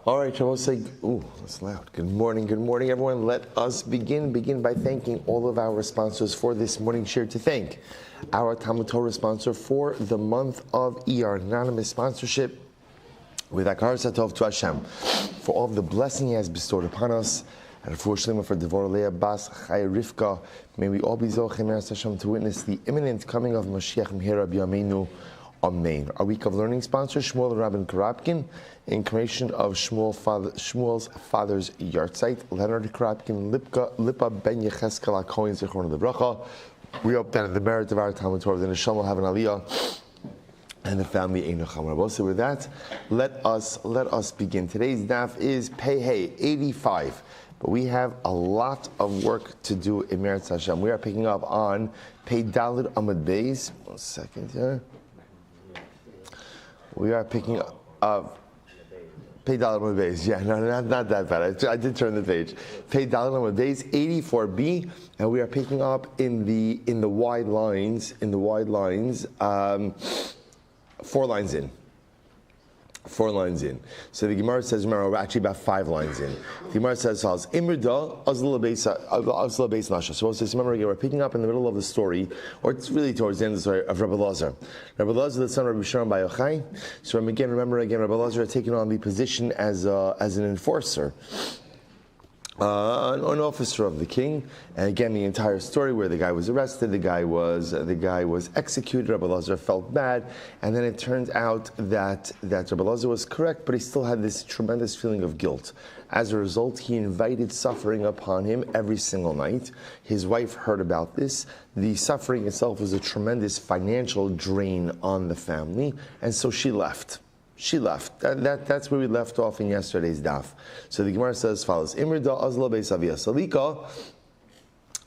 All right, I will say, ooh, that's loud. Good morning, everyone. Let us begin by thanking all of our sponsors for this morning share. To thank our Talmud Torah sponsor for the month of Iyar, anonymous sponsorship with Akar Satov to Hashem, for all of the blessing He has bestowed upon us. And for Shlema, for Devorah Leah Bas Chai Rivka, may we all be Zochim Hashem to witness the imminent coming of Mashiach Mihera B'Yameinu. Amen. Our week of learning sponsor, Shmuel and Rabbi Karapkin, in commemoration of Shmuel's father's yahrzeit, Leonard Karapkin, Lipa Ben Yecheskel HaKohen Zichron Lebracha. We hope that in the merit of our Talmud Torah, the Neshama will have an aliyah, and the family Ein Chama. So with that, let us begin. Today's daf is Pei 85. But we have a lot of work to do in Meretz Hashem. We are picking up on Pei Daled Amud Beis. 1 second here. We are picking up Pei Daled Amud Beis. Yeah, no, not that bad. I did turn the page. Pei Daled Amud Beis 84b, and we are picking up in the wide lines. 4 lines in. 4 lines in. So the Gemara says, remember, we're actually about 5 lines in. The Gemara says, Imrida, Azla Beis Nasha. So remember again, we're picking up in the middle of the story, or it's really towards the end of the story, of Rabbi Lazar. Rabbi Lazar, the son of Rabbi Shimon Bar Yochai. So remember again, Rabbi Lazar had taken on the position as an enforcer. An officer of the king, and again the entire story where the guy was arrested, the guy was executed. Rabbi Lazar felt bad, and then it turned out that Rabbi Lazar was correct, but he still had this tremendous feeling of guilt. As a result, he invited suffering upon him every single night. His wife heard about this. The suffering itself was a tremendous financial drain on the family, and so she left. That's where we left off in yesterday's daf. So the Gemara says as follows: Imrida azla beis avia salika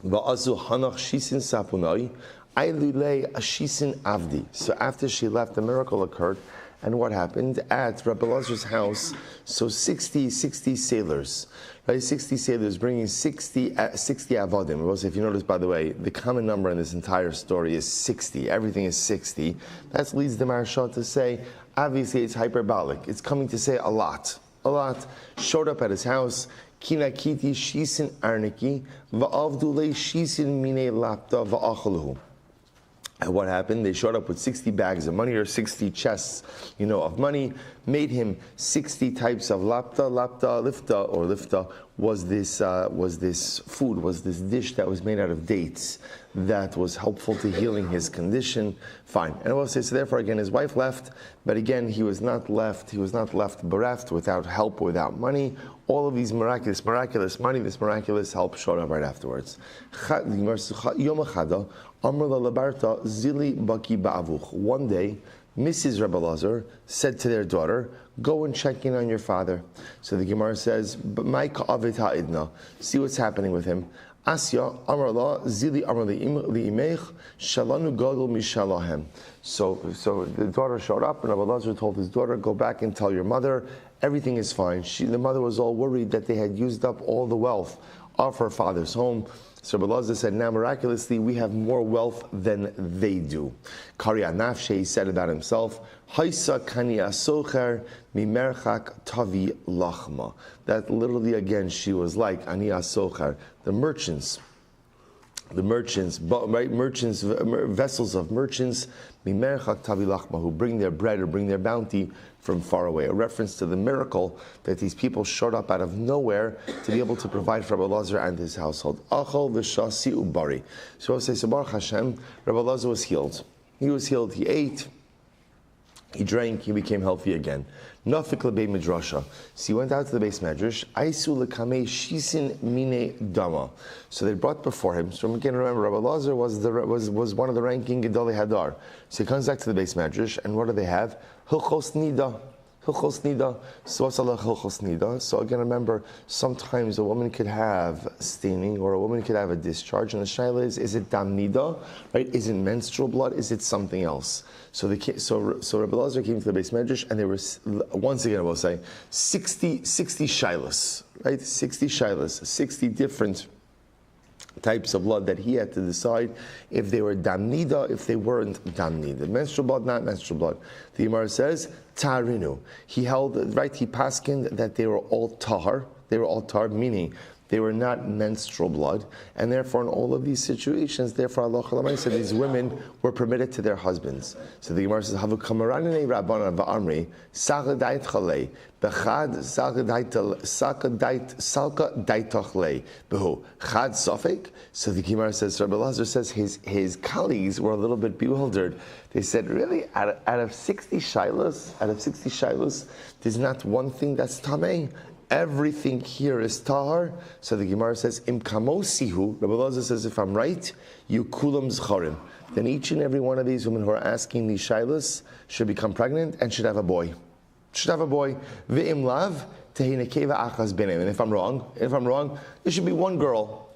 va'azu hanach shisin sapunai ailulei ashisin avdi. So after she left, the miracle occurred, and what happened at Rabbi Lazar's house? So 60 sailors. Right, 60 sailors bringing 60 avodim. Also, if you notice, by the way, the common number in this entire story is 60. Everything is 60. That leads the Maharsha to say, obviously it's hyperbolic. It's coming to say a lot. Showed up at his house. Kina kiti shisin arniki va'avdulei shisin mine lapta va'achaluhu. And what happened? They showed up with 60 bags of money, or 60 chests, of money, made him 60 types of lapta. Lifta was this food, was this dish that was made out of dates that was helpful to healing his condition. Fine. And I will say, so therefore again, his wife left, but again, he was not left bereft, without help, without money. All of these miraculous money, this miraculous help showed up right afterwards. One day, Mrs. Rabbi Lazar said to their daughter, go and check in on your father. So the Gemara says, see what's happening with him. Asya Amarla Zili Amarli Imech Shalanu Gadol Mishalahem. So the daughter showed up, and Rabbi Lazar told his daughter, go back and tell your mother everything is fine. The mother was all worried that they had used up all the wealth of her father's home. So Rabbi Lazar said, now miraculously we have more wealth than they do. Karya Nafshe, he said about himself, Haisa Kani Asocher Mimerchak Tavi Lachma. That literally again she was like Ani Asocher, the merchants, vessels of merchants, Mimerchak Tavi Lachma, who bring their bread or bring their bounty from far away. A reference to the miracle that these people showed up out of nowhere to be able to provide for Rabbi Lazar and his household. Achol v'shasi ubari. So I'll say, Baruch Hashem, Rabbi Lazar was healed. He was healed. He ate. He drank. He became healthy again. Nafik lebei midrasha. So he went out to the base medrash. Aisu lekamei shisin mine dama. So they brought before him. So again, remember, Rabbi Lazar was one of the ranking Gedolei Hadar. So he comes back to the base medrash, and what do they have? Hilchos nida. So what's Allah hilchos nida? So again, remember, sometimes a woman could have staining, or a woman could have a discharge, and the shaila is it dam nida, right? Is it menstrual blood? Is it something else? So Rabbi Lazar came to the base medrash, and there was, once again I will say, 60 shilas, right? 60 shilas, 60 different types of blood that he had to decide if they were damnida, if they weren't damnida. Menstrual blood, not menstrual blood. The Gemara says, tarinu. He held, right, he paskined that they were all tahar. They were all tahar, meaning they were not menstrual blood, and therefore in all of these situations, therefore Allah said these women were permitted to their husbands. So the Gemara says, Havu kamaranei rabbanan va'amri, sagadait chalei, bechad salka daitachlei, behu, chad sofek. So the Gemara says, Rabbi Lazar says his colleagues were a little bit bewildered. They said, really, out of 60 shilos, there's not one thing that's tamei. Everything here is tahar. So the Gemara says, Im kamosihu, Rabbi Lazar says, if I'm right, you kulam zcharim. Then each and every one of these women who are asking these shilas should become pregnant and should have a boy. Ve'im lav, tehi nekeva achas benem. And if I'm wrong, there should be one girl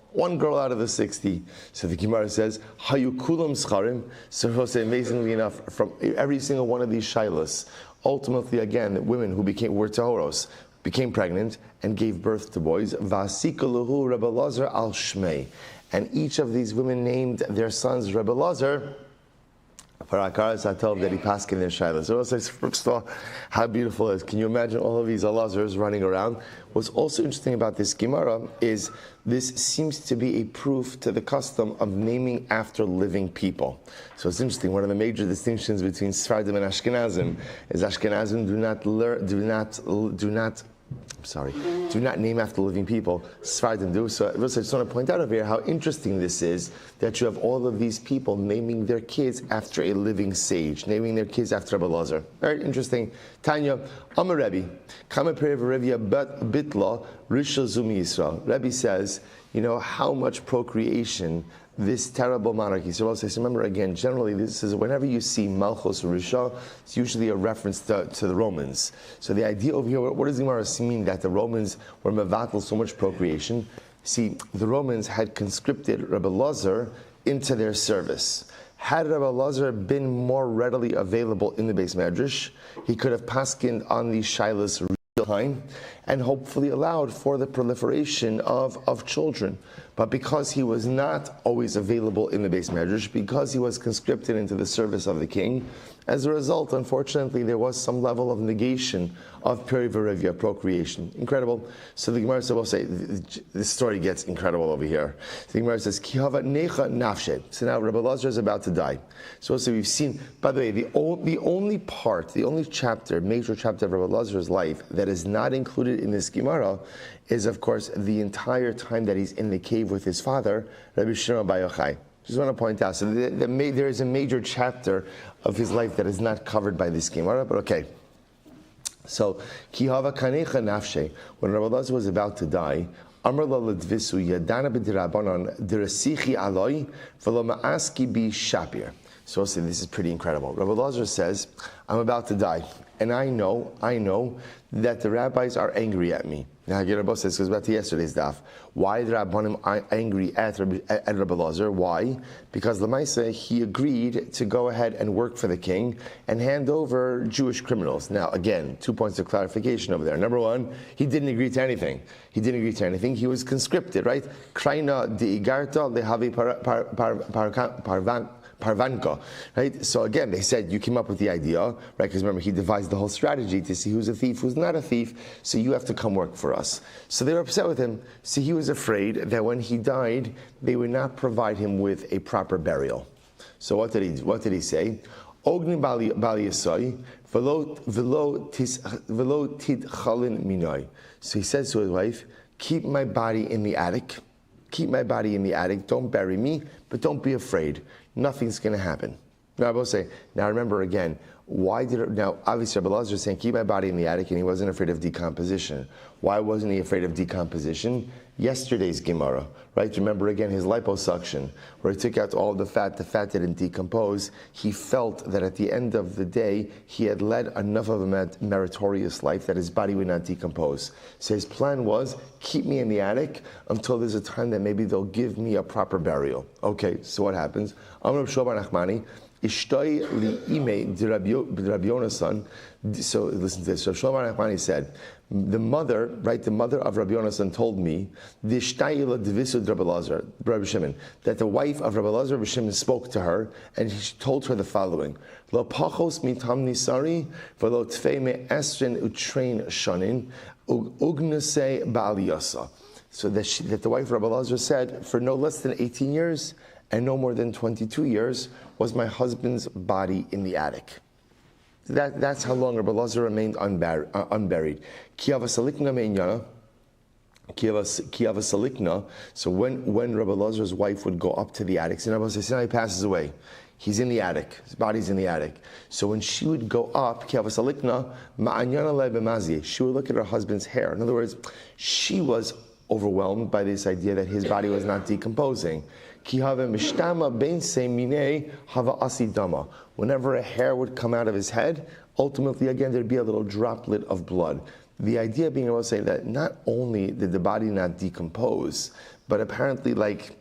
out of the 60. So the Gemara says, hayu kulam zcharim. So he'll say, amazingly enough, from every single one of these shilas, ultimately again, women who were tahoros, became pregnant and gave birth to boys. Vasikaluhu Rebbe Lazar al Shmei, and each of these women named their sons Rebbe Lazar. Parakaras Hatel that he passed in their shilas. So also, first of all, how beautiful it is. Can you imagine all of these Lazars running around? What's also interesting about this Gemara is this seems to be a proof to the custom of naming after living people. So it's interesting. One of the major distinctions between Sfardim and Ashkenazim is Ashkenazim do not name after living people. Sfardim do. So I just want to point out over here how interesting this is, that you have all of these people naming their kids after a living sage, naming their kids after Rebbe Lazar. Very interesting. Tanya, Amar Rebbe, Kama Perevia Bitla, Rishal Zumi Yisrael. Rebbe says, you know, how much procreation this terrible monarchy. So also remember again, generally this is whenever you see Malchus or Risha, it's usually a reference to the Romans. So the idea over here, what does the Gemara mean that the Romans were mevatel so much procreation? See, the Romans had conscripted Rabbi Lazar into their service. Had Rabbi Lazar been more readily available in the Beis Medrash, he could have paskined on these shilas time and hopefully allowed for the proliferation of children. But because he was not always available in the Beis Medrash, because he was conscripted into the service of the king, as a result, unfortunately, there was some level of negation of perivarivia, procreation. Incredible. So the Gemara will say, this story gets incredible over here. The Gemara says, Kihava necha nafshe. So now Rabbi Lazar is about to die. So also we've seen, by the way, the only chapter, major chapter of Rabbi Lazar's life that is not included in this Gemara is, of course, the entire time that he's in the cave with his father, Rabbi Shimon Bar Yochai. Just want to point out, so there is a major chapter of his life that is not covered by this Gemara, but okay. So, Kihava Kanecha Nafshe, when Rabbi Lazar was about to die, Amr la ledvisu yadana b'dirabanan dirasichi aloi v'lo ma'aski bi shapir. So this is pretty incredible. Rabbi Lazar says, I'm about to die, and I know that the rabbis are angry at me. Now, Rabbi says, goes back to yesterday's daf. Why the Rabbanim angry at Rabbi Lazar? Why? Because Lamaisa, he agreed to go ahead and work for the king and hand over Jewish criminals. Now, again, 2 points of clarification over there. Number one, he didn't agree to anything. He was conscripted, right? Kraina de igarta lehavi Parvanka, right? So again, they said, you came up with the idea, right? Because remember, he devised the whole strategy to see who's a thief, who's not a thief, so you have to come work for us. So they were upset with him. So he was afraid that when he died, they would not provide him with a proper burial. So what did he say? Ogni bali yasai, velo tid chalin minoi. So he says to his wife, keep my body in the attic. Don't bury me, but don't be afraid. Nothing's going to happen. Now I will say, now remember again, now obviously Rabbi Lazar is saying, keep my body in the attic, and he wasn't afraid of decomposition. Why wasn't he afraid of decomposition? Yesterday's Gemara, right? Remember again his liposuction, where he took out all the fat didn't decompose. He felt that at the end of the day, he had led enough of a meritorious life that his body would not decompose. So his plan was, keep me in the attic until there's a time that maybe they'll give me a proper burial. Okay, so what happens? Amr Shlomo Nachmani, Ishtoi li ime de Rabbi Yonasan. So listen to this. So Shlomo Nachmani said, the mother, right, the mother of Rabbi Yonasan told me, that the wife of Rabbi Lazar, Rabbi Shimon, spoke to her, and she told her the following: Lo pachos mitam nisari, v'lo tfei me esrin utrein shanin, ugnase ba'aliyasa. So that the wife of Rabbi Lazar said, for no less than 18 years and no more than 22 years was my husband's body in the attic. That's how long Rabbi Lazar remained unburied. Kiavasalikna me'inyana. Kiavasalikna. So when Rabbi Lazar's wife would go up to the attic, so Rabbi says, now he passes away. He's in the attic. His body's in the attic. So when she would go up, kiavasalikna ma'anyana le'bemazi, she would look at her husband's hair. In other words, she was overwhelmed by this idea that his body was not decomposing. Whenever a hair would come out of his head, ultimately again there'd be a little droplet of blood. The idea being able to say that not only did the body not decompose, but apparently, like,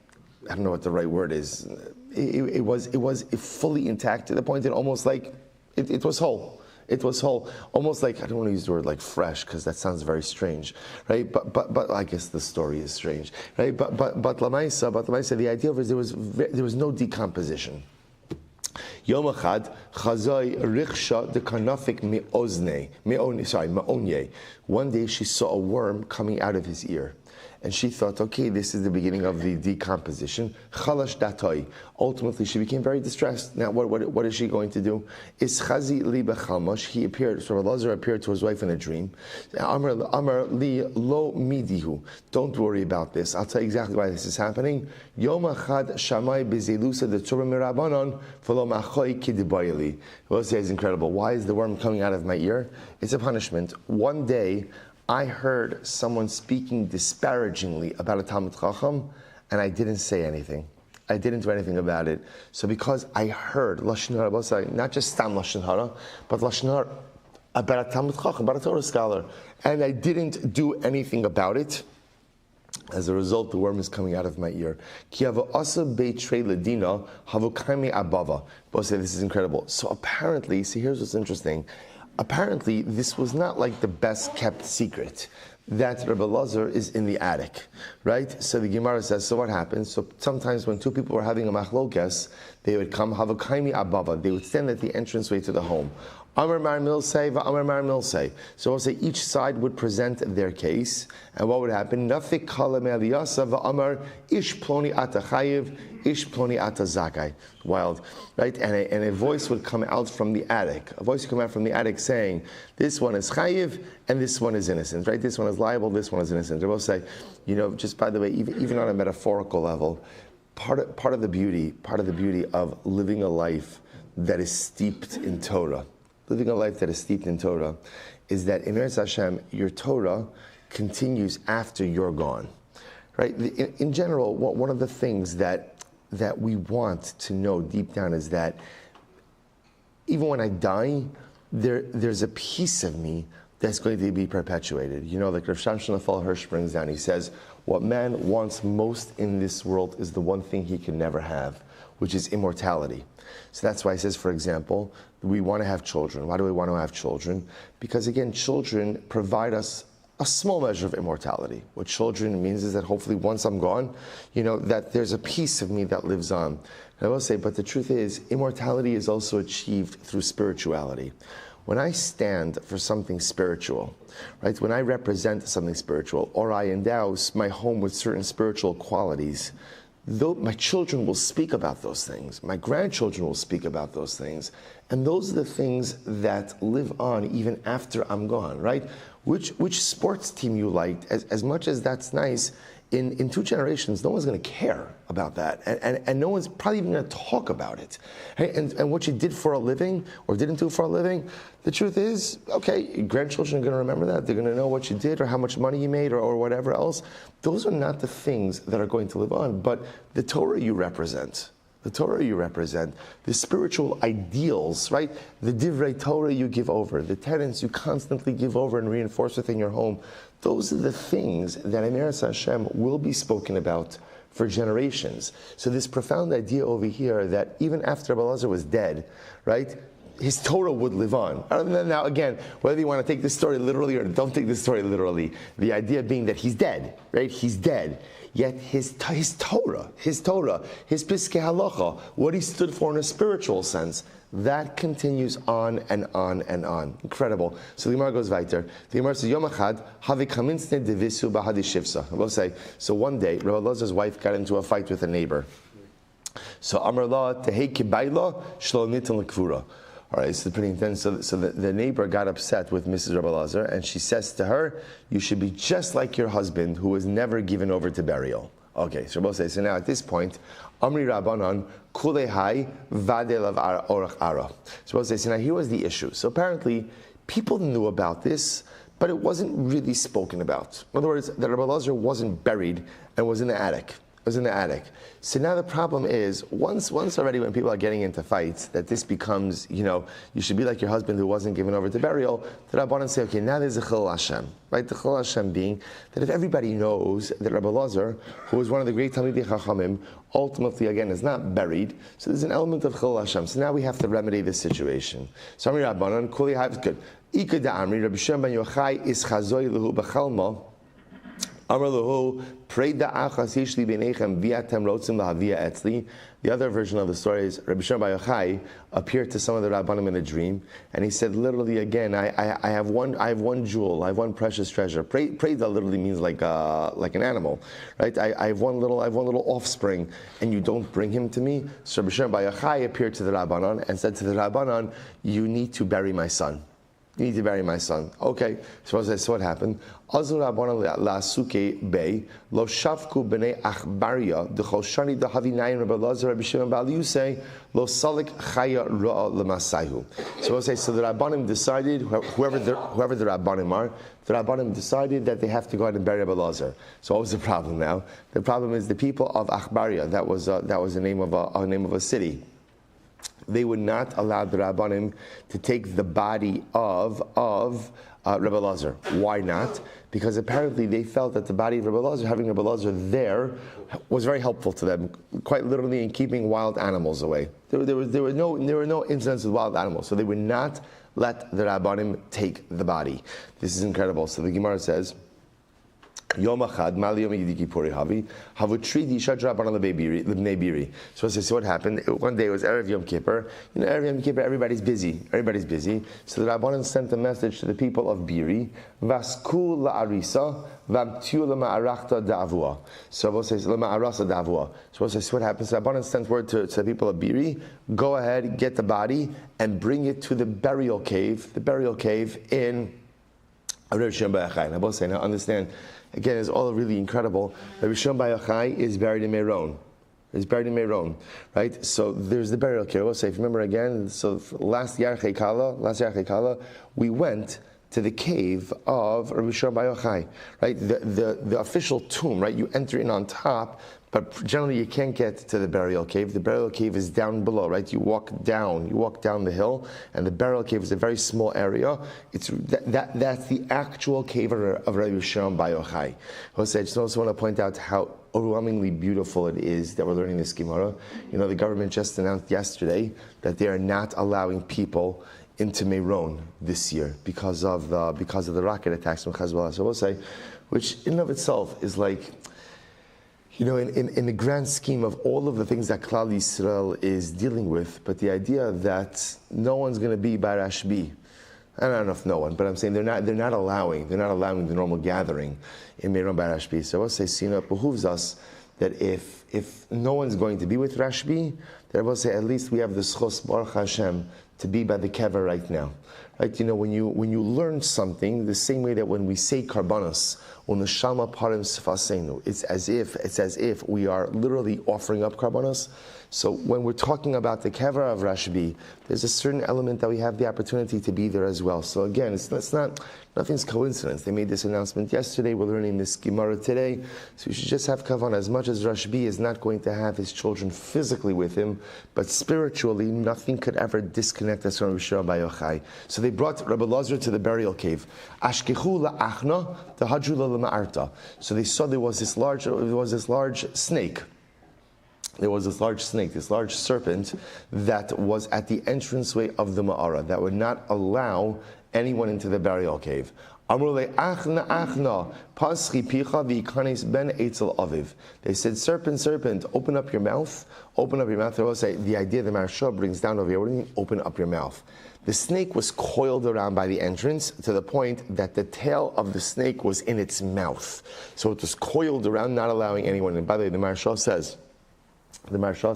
I don't know what the right word is, it was fully intact to the point that almost like it was whole. It was whole, almost like, I don't want to use the word like fresh because that sounds very strange, right? But I guess the story is strange, right? But Lamaisa, the idea was there was no decomposition. Yom Echad Chazai Riksha de Karnafik Me'onye. One day she saw a worm coming out of his ear. And she thought, okay, this is the beginning of the decomposition. Chalash datoi. Ultimately, she became very distressed. Now, what is she going to do? Ischazi li bechamash. He appeared, so Elazar appeared to his wife in a dream. Amar li lo midihu. Don't worry about this. I'll tell you exactly why this is happening. Yom achad shamai bezelusa de tzura mirabanon v'lo machoi kidibayeli. Well, this is incredible. Why is the worm coming out of my ear? It's a punishment. One day, I heard someone speaking disparagingly about a Talmid Chacham, and I didn't say anything. I didn't do anything about it. So because I heard Lashon Hara, not just Stam Lashon Hara, but Lashon Hara about a Talmid Chacham, about a Torah scholar, and I didn't do anything about it, as a result, the worm is coming out of my ear. Both say this is incredible. So apparently, see, here's what's interesting. Apparently, this was not like the best kept secret that Rabbi Lazar is in the attic, right? So the Gemara says, so what happens? So sometimes when two people were having a machlokes, they would come, havakaimi abava. They would stand at the entranceway to the home. Amar Mar Milsei, Amar Mar Milsei. So we'll say each side would present their case, and what would happen? Nafik kala me'aliyasa va'amar ish ploni ata chayiv, ish ploni ata zakai. Wild, right? And a voice would come out from the attic. A voice would come out from the attic saying, this one is chayiv, and this one is innocent, right? This one is liable, this one is innocent. They both say, just by the way, even on a metaphorical level, part of the beauty of living a life that is steeped in Torah, living a life that is steeped in Torah, is that in Eretz Hashem, your Torah continues after you're gone, right? In general, one of the things that we want to know deep down is that even when I die, there's a piece of me that's going to be perpetuated. Like Rav Shamshon Lefal Hirsch brings down, he says, what man wants most in this world is the one thing he can never have, which is immortality. So that's why he says, for example, we want to have children. Why do we want to have children? Because again, children provide us a small measure of immortality. What children means is that hopefully once I'm gone, that there's a piece of me that lives on. And I will say, but the truth is, immortality is also achieved through spirituality. When I stand for something spiritual, right? When I represent something spiritual, or I endow my home with certain spiritual qualities, though my children will speak about those things, my grandchildren will speak about those things, and those are the things that live on even after I'm gone, right? Which sports team you liked, as much as that's nice, in 2 generations, no one's going to care about that, and no one's probably even going to talk about it. And what you did for a living or didn't do for a living, the truth is, okay, your grandchildren are going to remember that. They're going to know what you did or how much money you made or whatever else. Those are not the things that are going to live on, but the Torah you represent. The spiritual ideals, right? The divrei Torah you give over, the tenets you constantly give over and reinforce within your home, those are the things that in Eretz Hashem will be spoken about for generations. So this profound idea over here that even after Rabbi Elazar was dead, right, his Torah would live on. Now again, whether you want to take this story literally or don't take this story literally, the idea being that he's dead, right? He's dead. Yet his Torah, his Piskei Halacha, what he stood for in a spiritual sense, that continues on and on and on. Incredible. So the Gemara goes weiter. The Gemara says, Yom Echad, Havi Kaminsne Devisu Bahadi Shivsa. We'll say, so one day, Rabbi Elazar's wife got into a fight with a neighbor. So Amar La Tehei Kibayla Shlo Nitin L'Kvura. All right, this is pretty intense. So the neighbor got upset with Mrs. Rabbi Elazar, and she says to her, you should be just like your husband who was never given over to burial. Okay, so Rabbi says, so now at this point, Amri Rabbanan, Kule Hai, Vadelav Orach Ara. So Rabbi says, so now here was the issue. So apparently, people knew about this, but it wasn't really spoken about. In other words, that Rabbi Elazar wasn't buried and was in the attic. So now the problem is, once already when people are getting into fights, that this becomes, you should be like your husband who wasn't given over to burial, the Rabbanan say, okay, now there's a Chil Hashem. Right? The Chil Hashem being that if everybody knows that Rabbi Elazar, who was one of the great Talmidei Chachamim, ultimately, again, is not buried, so there's an element of Chil Hashem. So now we have to remedy this situation. So Amri Rabbanan, Kuli Hav, good. Ika da Amri, Rabbi Shimon ben Yochai, is Chazoi Lehu B'chalma, Amar Lahu, Prei da'achas yishli b'nechem viatem rotzim lahavia etzli. The other version of the story is Rabbi Shimon ben Yochai appeared to some of the Rabbanim in a dream, and he said, literally again, I have one jewel, I have one precious treasure. Preda literally means like an animal, right? I have one little offspring, and you don't bring him to me. So Rabbi Shimon ben Yochai appeared to the Rabbanon and said to the Rabbanon, you need to bury my son. You need to bury my son. Okay, so what happened? Azur Rabbanan la'asuke bei lo shavku b'nei achbaria d'chol shani d'havinayin Rabbi Elazar Rabbi Shimon Bal Yusei lo salik chaya ra'a l'masayhu. So the Rabbanim decided, whoever the Rabbanim are, the Rabbanim decided that they have to go ahead and bury Rabbi Elazar. So what was the problem now? The problem is the people of Achbaria. That was the name of a city. They would not allow the Rabbanim to take the body of Rabbi Elazar. Why not? Because apparently they felt that the body of Rabbi Elazar, having Rabbi Elazar there, was very helpful to them, quite literally in keeping wild animals away. There were no incidents with wild animals, so they would not let the Rabbanim take the body. This is incredible. So the Gemara says, Yom Echad, Mali Yom Yidiki Puri Havi, Havutri Disha Drabanan Lebnei Biri. So what happened? One day it was Erev Yom Kippur. Erev Yom Kippur, everybody's busy. So the Rabbanan sent a message to the people of Biri, Vasku la'arisa, Vamtiu lema'arachta da'avua. So what says lema'arasa da'avua. So what happens? The Rabbanan sent word to the people of Biri, go ahead, get the body, and bring it to the burial cave in Rabbi Shimon ben Yochai. Now understand, again, it's all really incredible. Rabbi Shimon ben Yochai is buried in Meron. Right? So there's the burial cave. If you remember again, so last Yar Chekala, we went to the cave of Rabbi Shimon ben Yochai. Right? The official tomb, right? You enter in on top, but generally you can't get to the burial cave. The burial cave is down below, right? You walk down the hill, and the burial cave is a very small area. That's the actual cave of Rabbi Shimon ben Yochai. I just also want to point out how overwhelmingly beautiful it is that we're learning this Gemara. The government just announced yesterday that they are not allowing people into Meron this year because of the rocket attacks from Hezbollah. So we'll say, which in and of itself is like, in the grand scheme of all of the things that Klal Yisrael is dealing with, but the idea that no one's going to be Bar Ashbi, I don't know if no one, but I'm saying they're not allowing the normal gathering in Meron Bar Ashbi. So I will say, it behooves us that if no one's going to be with Rashbi, then I will say at least we have the schos Baruch Hashem to be by the kever right now. Right? When you learn something, the same way that when we say karbanos, it's as if we are literally offering up karbanos. So when we're talking about the kever of Rashbi, there's a certain element that we have the opportunity to be there as well. So again, nothing's coincidence. They made this announcement yesterday. We're learning this Gemara today. So we should just have kavan. As much as Rashbi is not going to have his children physically with him, but spiritually, nothing could ever disconnect us from Rabbi Shimon Bar Yochai. So they brought Rabbi Lazar to the burial cave. Ashkechu la'achna, tahadru la'ma'arta. So they saw there was this large snake. There was this large snake, this large serpent that was at the entranceway of the Ma'ara that would not allow anyone into the burial cave. They said, serpent, serpent, open up your mouth. Open up your mouth. They will say, the idea the Maharsha brings down over here, what do you mean, open up your mouth? The snake was coiled around by the entrance to the point that the tail of the snake was in its mouth. So it was coiled around, not allowing anyone in. By the way, the Maharsha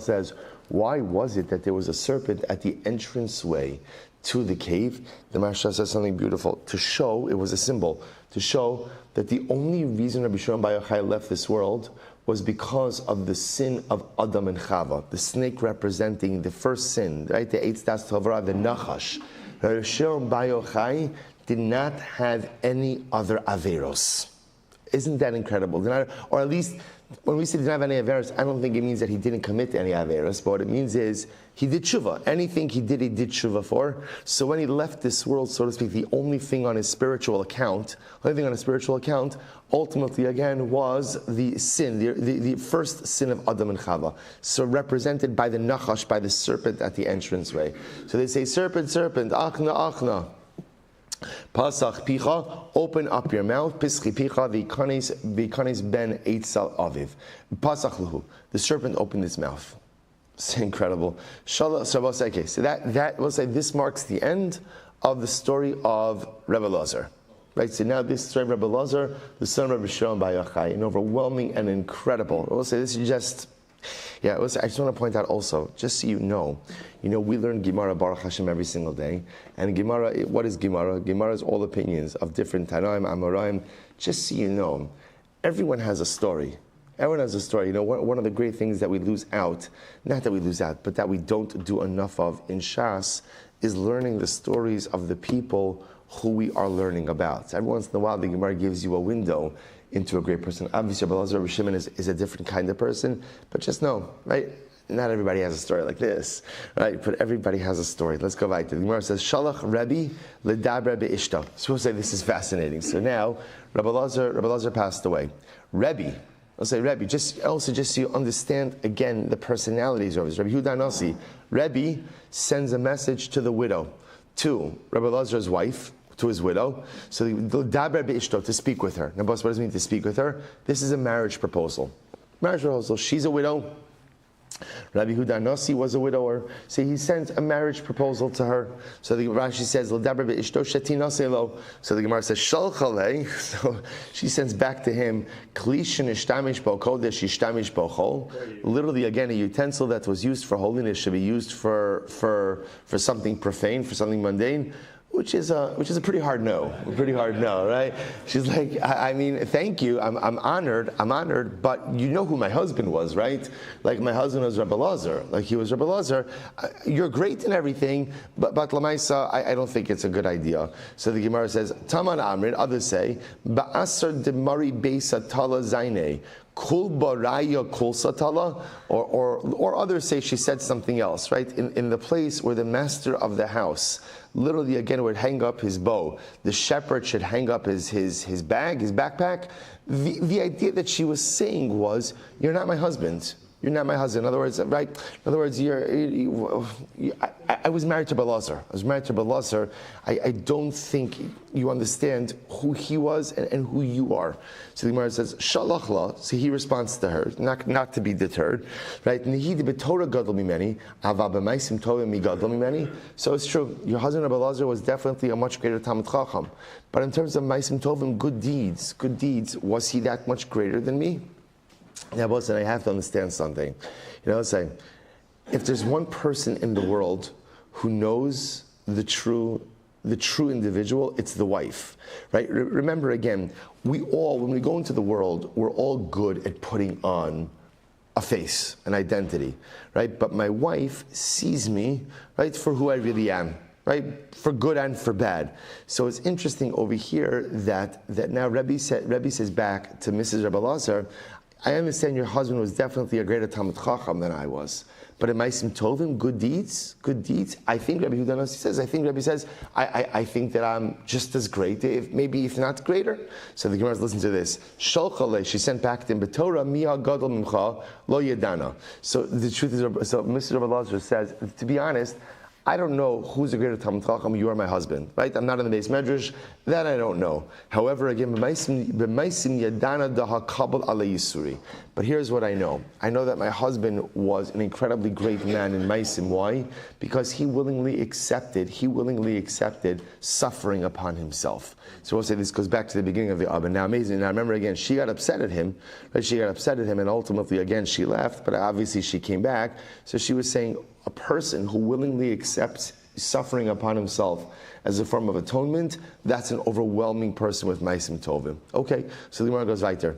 says, why was it that there was a serpent at the entranceway to the cave? The Maharsha says something beautiful. To show, it was a symbol, to show that the only reason Rabbi Shimon Bar Yochai left this world was because of the sin of Adam and Chava, the snake representing the first sin, right? The Eitz Das Tovra, the Nachash. Rabbi Shimon Bar Yochai did not have any other Averos. Isn't that incredible? Or at least, when we say he didn't have any Averos, I don't think it means that he didn't commit any Averos, but what it means is he did tshuva. Anything he did tshuva for. So when he left this world, so to speak, the only thing on his spiritual account, ultimately again was the sin, the first sin of Adam and Chava. So represented by the Nachash, by the serpent at the entranceway. So they say, serpent, serpent, achna, achna. Pasach picha, open up your mouth. Pischi picha, v'kanes ben eitzal aviv. Pasach luhu, the serpent opened his mouth. It's incredible. So that will say this marks the end of the story of Rebbe Lazar. Right, so now this story of Rebbe Lazar, the son of Rabbi Shimon Bar Yochai, an overwhelming and incredible. We'll say this is just. I just want to point out also, just so you know, we learn Gemara Baruch Hashem every single day, and Gemara, what is Gemara? Gemara is all opinions of different Tanaim, Amoraim. Just so you know, everyone has a story. Everyone has a story. One of the great things that we lose out, not that we lose out, but that we don't do enough of in Shas, is learning the stories of the people who we are learning about. Every once in a while, the Gemara gives you a window into a great person. Obviously, Rabbi Shimon is a different kind of person, but just know, right? Not everybody has a story like this, right? But everybody has a story. Let's go back to the Gemara. Says, Shalach Rebbe ledaber be'ishto. So we'll say this is fascinating. So now, Rabbi Lazar passed away. Rebbe, I'll say Rebbe, just so you understand again the personalities of his. Rabbi Yehuda Nasi, Rebbe sends a message to the widow, to Rabbi Lazar's wife, to his widow, so daber be'ishto, to speak with her. Now, boss, what does it mean to speak with her? This is a marriage proposal. Marriage proposal. She's a widow. Rabbi Yehuda Nasi was a widower, so he sends a marriage proposal to her. So the Rashi says, "L'daber be'ishto shetinase lo." So the Gemara says, "Shalchalei." So she sends back to him, "Klishin ishtamish bo kodesh ishtamish bo chol." Literally, again, a utensil that was used for holiness should be used for something profane, for something mundane. Which is a pretty hard no, right? She's like, I mean, thank you, I'm honored, but you know who my husband was, right? Like my husband was Rabbi Lazar, like he was Rabbi Lazar. You're great and everything, but Lamaisa, I don't think it's a good idea. So the Gemara says, Taman Amrin, others say, Ba'asar demari beisa tala zaine. Kul baraya kul satala, or others say she said something else, right? In the place where the master of the house literally again would hang up his bow, the shepherd should hang up his bag, his backpack. The idea that she was saying was, "You're not my husband. You're not my husband." In other words, right? In other words, I was married to Belazar. I don't think you understand who he was and who you are. So the Gemara says, Shalach la. So he responds to her, not to be deterred, right? So it's true. Your husband Belazar was definitely a much greater Talmid Chacham. But in terms of Maisim Tovim, good deeds, was he that much greater than me? Now, listen, I have to understand something. Let's say, if there's one person in the world who knows the true individual, it's the wife, right? Remember again, we all, when we go into the world, we're all good at putting on a face, an identity, right? But my wife sees me, right, for who I really am, right, for good and for bad. So it's interesting over here that now Rebbe says back to Mrs. Rabbi Lazar, I understand your husband was definitely a greater Talmid Chacham than I was. But in Maisim Tovim, good deeds, I think Rabbi Huda says, I think that I'm just as great, if not greater. So the Gemara listen to this. Sholchale, she sent back to him, B'Torah, Miha Gadol Mimcha, Lo Yedana. So the truth is, so Mr. Rabbi Lazar says, to be honest, I don't know who's a greater Talmid Chacham. You are my husband, right? I'm not in the base medrash. That I don't know. However, again, b'maisim yadana dahakabel ala yisuri. But here's what I know. I know that my husband was an incredibly great man in Maisim. Why? Because he willingly accepted suffering upon himself. So we'll say this goes back to the beginning of the Abba. Now, amazing. Now, remember again, she got upset at him, right? She got upset at him, and ultimately, again, she left. But obviously, she came back. So she was saying, a person who willingly accepts suffering upon himself as a form of atonement, that's an overwhelming person with Maisim Tovim. Okay, so the Gemara goes weiter.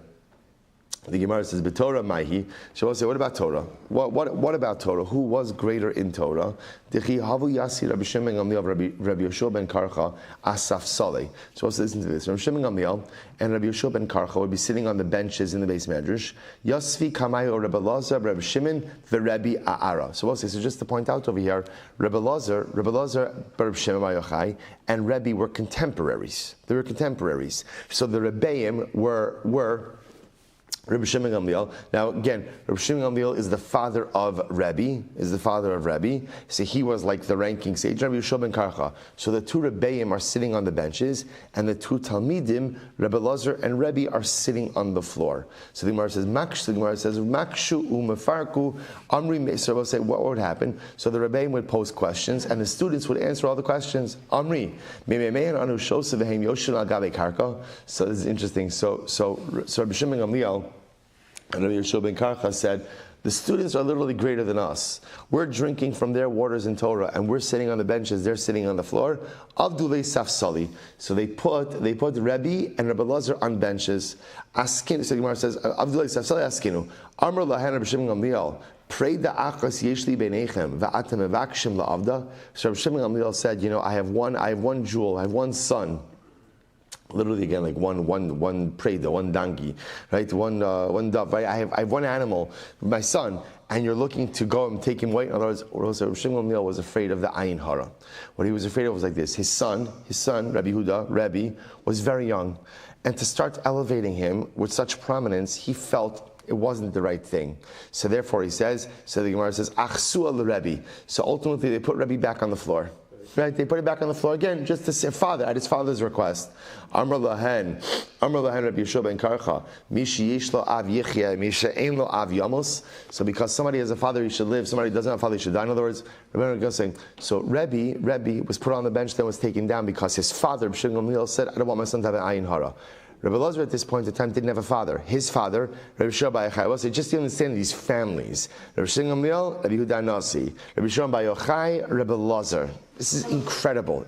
The Gemara says, "B'Torah Maihi." She will say, "What about Torah? What about Torah? Who was greater in Torah?" Dechi Havu Yasi Rabbi Shimon Gamliel Rabbi Yoshua ben Karcha Asaf Saleh. So let's listen to this. Rabbi Shimon Gamliel and Rabbi Yoshua ben Karcha would be sitting on the benches in the base medrash. Yasvi Kamayo Rabbi Lazar, Rabbi Shimon, the Rabbi Aara. So we'll say, so just to point out over here, Rabbi Lazar, Rabbi Shimon Yochai, and Rabbi were contemporaries. They were contemporaries. So the Rebbeim were Rabbi Shimon Gamliel. Now again, Rabbi Shimon Gamliel is the father of Rabbi. So he was like the ranking sage. Rabbi Yoshua ben Karcha. So the two Rebbeim are sitting on the benches, and the two Talmidim, Rabbi Lazar and Rabbi, are sitting on the floor. So the Gemara says, Makshu u'mefarku Amri. So we'll say, what would happen? So the Rebbeim would pose questions, and the students would answer all the questions. Amri. So this is interesting. So Rabbi Shimon Gamliel and Rabbi Yoshua ben Karcha said, the students are literally greater than us. We're drinking from their waters in Torah, and we're sitting on the benches, they're sitting on the floor. Avdulei Safsali. So they put Rabbi and Rabbi Lazar on benches. Askin, so the Gemara says, Avdulei Safsali Askinu. Amr lahen Rabbi Shimon Gamliel. Pray the achas yeshli beinechem va'atem evakshim la'avda. So Rabbi Shimon Gamliel said, I have one jewel, I have one son. Literally again, like one preda, one donkey, right? One dove, right? I have one animal, my son, and you're looking to go and take him away. In other words, Shimon Gamliel was afraid of the ayin hara. What he was afraid of was like this: his son, Rabbi Huda, was very young, and to start elevating him with such prominence, he felt it wasn't the right thing. So therefore, he says. So the Gemara says, "Achsu al Rebbe." So ultimately, they put Rebbe back on the floor. Right, they put it back on the floor again, just to say, at his father's request. Amr lahen Rabbi Yoshua ben Karcha, Mishi yesh lo av yichya, Misha ein lo av yamos. So because somebody has a father, he should live. Somebody who doesn't have a father, he should die. In other words, remember saying, so Rebbe was put on the bench, then was taken down because his father, Rabbi Shimon Gamliel, said, I don't want my son to have an ayin hara. Rabbi Lazar at this point in time didn't have a father. His father, Rabbi Shimon bar Yochai, well, so just to understand these families. Rabbi Shimon Gamliel, Rabbi Huda Nasi, Rabbi Shimon bar Yochai, Rabbi Lazar. This is incredible.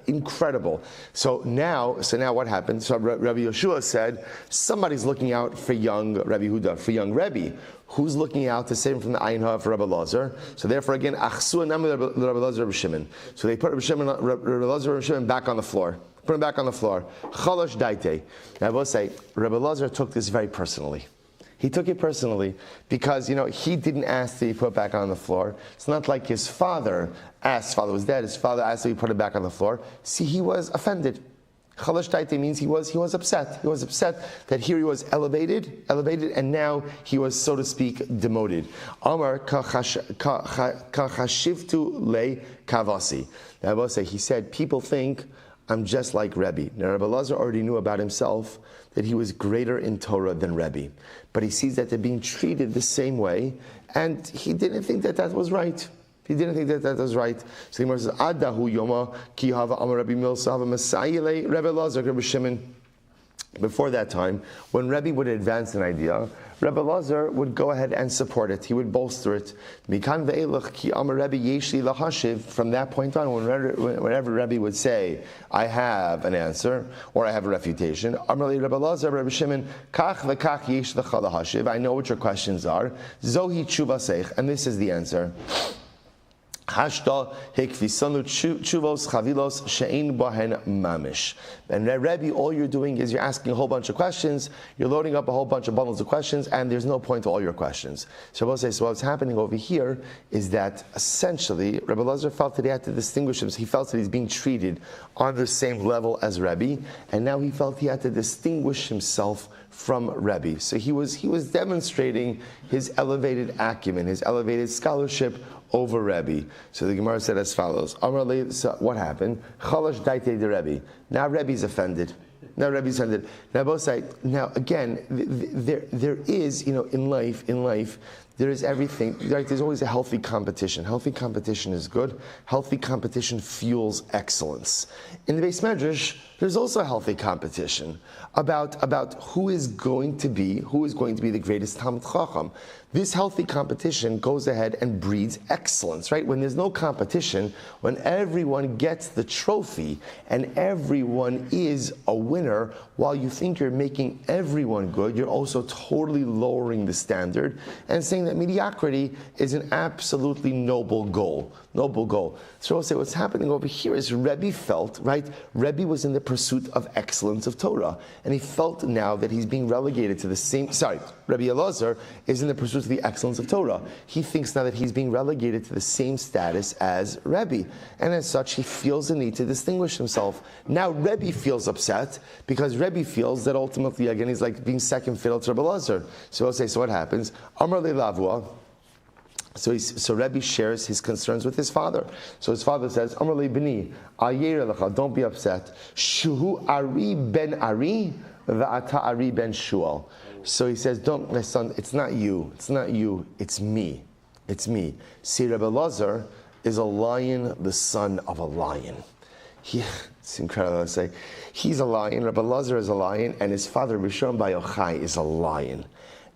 So now what happened? So Rabbi Yoshua said, somebody's looking out for young Rabbi Huda, for young Rebbe. Who's looking out to save him from the ayin hara for Rabbi Lazar? So therefore again, Achsu anam Rabbi Lazar, Rabbi Shimon. So they put Rabbi Lazar, Rabbi Shimon back on the floor. Put him back on the floor. Chalosh daite. Now I will say, Rabbi Lazar took this very personally. He took it personally because, he didn't ask to be put back on the floor. It's not like his father asked, his father was dead, his father asked to be put back on the floor. See, he was offended. Chalosh daite means he was upset. He was upset that here he was elevated, and now he was, so to speak, demoted. Amar kachashivtu le kavasi. Now I will say, he said, people think I'm just like Rebbe. Now Rabbi Lazar already knew about himself that he was greater in Torah than Rebbe. But he sees that they're being treated the same way, and he didn't think that was right. So the Gemara says, Adahu Yoma ki hava amar Rabbi Milsa hava Masayile Rabbi Lazar Rabbi Shimon. before that time, when Rebbe would advance an idea, Rebbe Lazar would go ahead and support it. He would bolster it. From that point on, whenever Rebbe would say, I have an answer, or I have a refutation, I know what your questions are. And this is the answer. Hashta hekvisanu chuvos chavilos she'ein bohen mamish. And Rebbe, all you're doing is you're asking a whole bunch of questions, you're loading up a whole bunch of bundles of questions, and there's no point to all your questions. So what's happening over here is that essentially Rebbe Lazar felt that he had to distinguish himself. He felt that he's being treated on the same level as Rebbe, and now he felt he had to distinguish himself from Rebbe. So he was demonstrating his elevated acumen, his elevated scholarship over Rebbe. So the Gemara said as follows. So what happened? Chalash daite de Rebbe. Now Rebbe's offended. Now both sides. Now again, there is, in life, there is everything. Right? There's always a healthy competition. Healthy competition is good. Healthy competition fuels excellence. In the Beis Medrash, there's also a healthy competition about who is going to be the greatest Talmid Chacham. This healthy competition goes ahead and breeds excellence, right? When there's no competition, when everyone gets the trophy and everyone is a winner, while you think you're making everyone good, you're also totally lowering the standard and saying that mediocrity is an absolutely noble goal. So I'll say what's happening over here is Rebbe felt, right? Rebbe was in the pursuit of excellence of Torah, and he felt now that he's being relegated to the same, Rebbe Elazar is in the pursuit of the excellence of Torah. He thinks now that he's being relegated to the same status as Rebbe, and as such he feels the need to distinguish himself. Now Rebbe feels upset because Rebbe feels that ultimately, again, he's like being second fiddle to Rebbe Elazar. So I'll say, so what happens? Amar le Lavua. So Rebbe shares his concerns with his father. So his father says, Amar le b'ni, ayer lecha, don't be upset. Shuhu Ari ben Ari, v'ata Ari ben Shual. So he says, don't, my son, it's not you, it's me. See, Rebbe Lazar is a lion, the son of a lion. It's incredible to say. He's a lion, Rebbe Lazar is a lion, and his father, Rishon Bar Yochai, is a lion.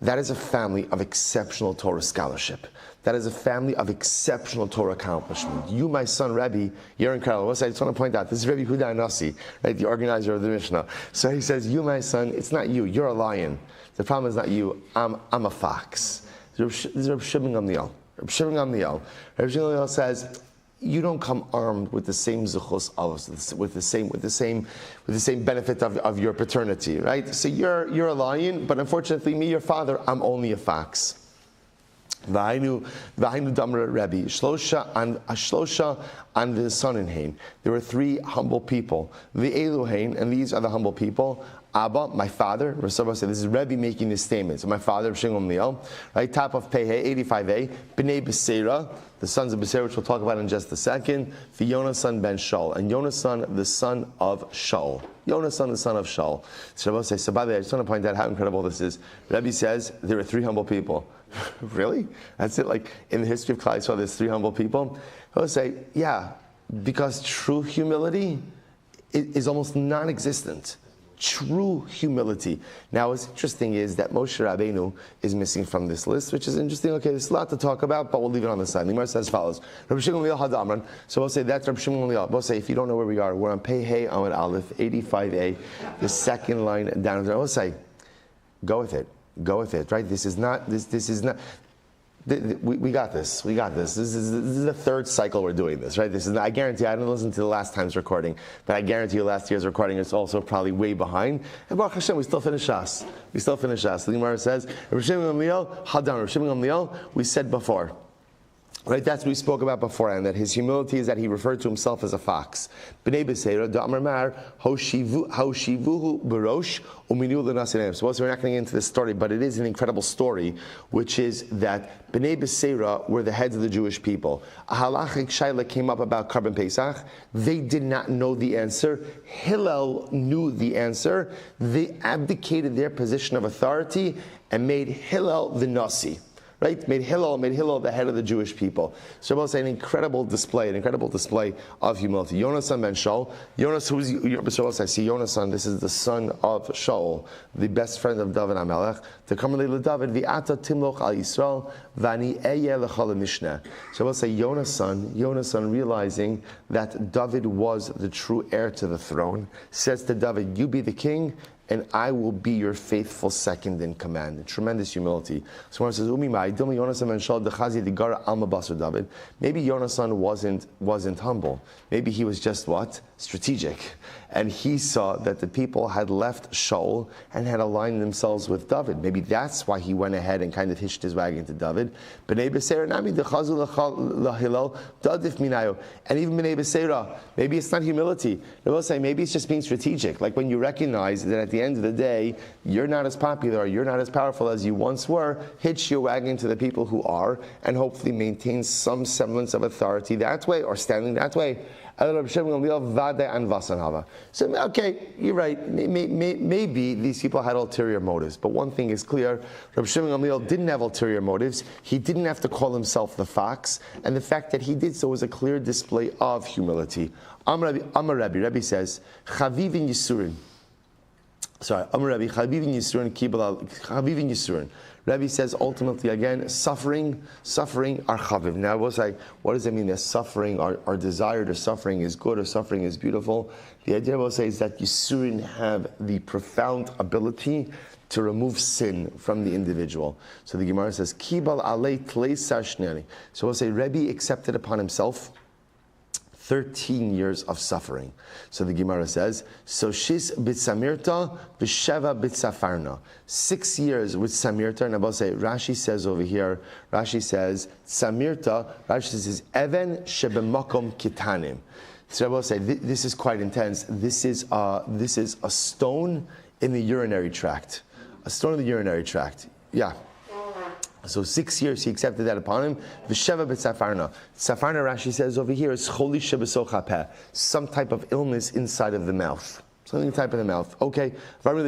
That is a family of exceptional Torah scholarship. That is a family of exceptional Torah accomplishment. You, my son, Rebbe, you're incredible. I just want to point out, this is Rebbe Huda Nasi, right, the organizer of the Mishnah. So he says, you, my son, it's not you, you're a lion. The problem is not you, I'm a fox. This is Rabbi Shimon Gamliel. Rabbi Shimon Gamliel says, you don't come armed with the same zuchos, with the same benefit of your paternity, right? So you're a lion, but unfortunately, me, your father, I'm only a fox. V'hainu damra Rebbe shlosha and the son in Hain. There were three humble people. The Eluhain, and these are the humble people. Abba, my father. Rav said this is Rebbe making this statement. So my father, Rav Shimon Gamliel, right? Top of Pei 85a. Bnei Beseira, the sons of Beseira, which we'll talk about in just a second. The Yonasan ben Shaul, and Yonasan the son of Shaul. Yonasan the son of Shaul. So Rav says, so by the way, I just want to point out how incredible this is. Rebbe says there are three humble people. Really? That's it? Like in the history of Klal Yisrael, there's three humble people? He'll say, yeah, because true humility is almost non-existent. True humility. Now, what's interesting is that Moshe Rabbeinu is missing from this list, which is interesting. Okay, there's a lot to talk about, but we'll leave it on the side. The Gemara says as follows. Rabbi Shimon Gamliel had Amran. So we'll say that's Rabbi Shimon Gamliel. We'll say if you don't know where we are, we're on Pei Hey Amud Aleph 85a, the second line down. We'll say, go with it, right? This is not. We got this. This is the third cycle we're doing this, right? I guarantee, I didn't listen to the last time's recording, but I guarantee you last year's recording is also probably way behind. And Baruch Hashem, we still finish Shas. The Gemara says, Rabbi Shimon Gamliel, Hadam, Rabbi Shimon Gamliel, we said before. Right, that's what we spoke about beforehand, that his humility is that he referred to himself as a fox. B'nei Beseira, da'amar mar, hoshivuhu barosh, uminu l'nasinim. So we're not going to get into this story, but it is an incredible story, which is that B'nei Beseira were the heads of the Jewish people. A halachic shaila came up about Karban Pesach. They did not know the answer. Hillel knew the answer. They abdicated their position of authority and made Hillel the Nasi. right? Made Hillel the head of the Jewish people. So Rabbi say an incredible display of humility. Yonasan ben Shaul. Yonas, I see Yonasan, this is the son of Shaul, the best friend of David HaMelech. To come to David, V'ata timloch al Yisrael, v'ani eyeh l'chol mishnah. So Rabbi say Yonasan realizing that David was the true heir to the throne, says to David, you be the king, and I will be your faithful second in command. Tremendous humility. So one says, maybe Yonasan wasn't humble. Maybe he was just what? Strategic. And he saw that the people had left Shaul and had aligned themselves with David. Maybe that's why he went ahead and kind of hitched his wagon to David. And even B'nai B'Seira, maybe it's not humility. They will say maybe it's just being strategic. Like when you recognize that at the end of the day, you're not as popular, you're not as powerful as you once were, hitch your wagon to the people who are, and hopefully maintain some semblance of authority that way, or standing that way. So, okay, you're right. Maybe these people had ulterior motives, but one thing is clear: Rabbi Shmuel Silber didn't have ulterior motives. He didn't have to call himself the fox, and the fact that he did so was a clear display of humility. Rabbi says, "Chavivin Yisurin." Sorry, Rabbi Chavivin Yisurin. Rabbi says ultimately again, suffering are chaviv. Now we'll say, what does it mean that suffering, our desire to suffering is good or suffering is beautiful? The idea we'll say is that Yisurin have the profound ability to remove sin from the individual. So the Gemara says, Kibal alei tlei sashneri. So we'll say, Rabbi accepted upon himself 13 years of suffering. So the Gemara says, so she's bitzamirta v'sheva bitzafarna. 6 years with samirta, and I will say, Rashi says over here, Rashi says, samirta, Rashi says, even shebemakom kitanim. So I will say, this is quite intense. This is a stone in the urinary tract. A stone in the urinary tract. Yeah. So 6 years he accepted that upon him. V'sheva b'tzafarna. Tzafarna, Rashi says over here, is choli shebesoch hapeh, some type of illness inside of the mouth. Something type of the mouth. Okay. Others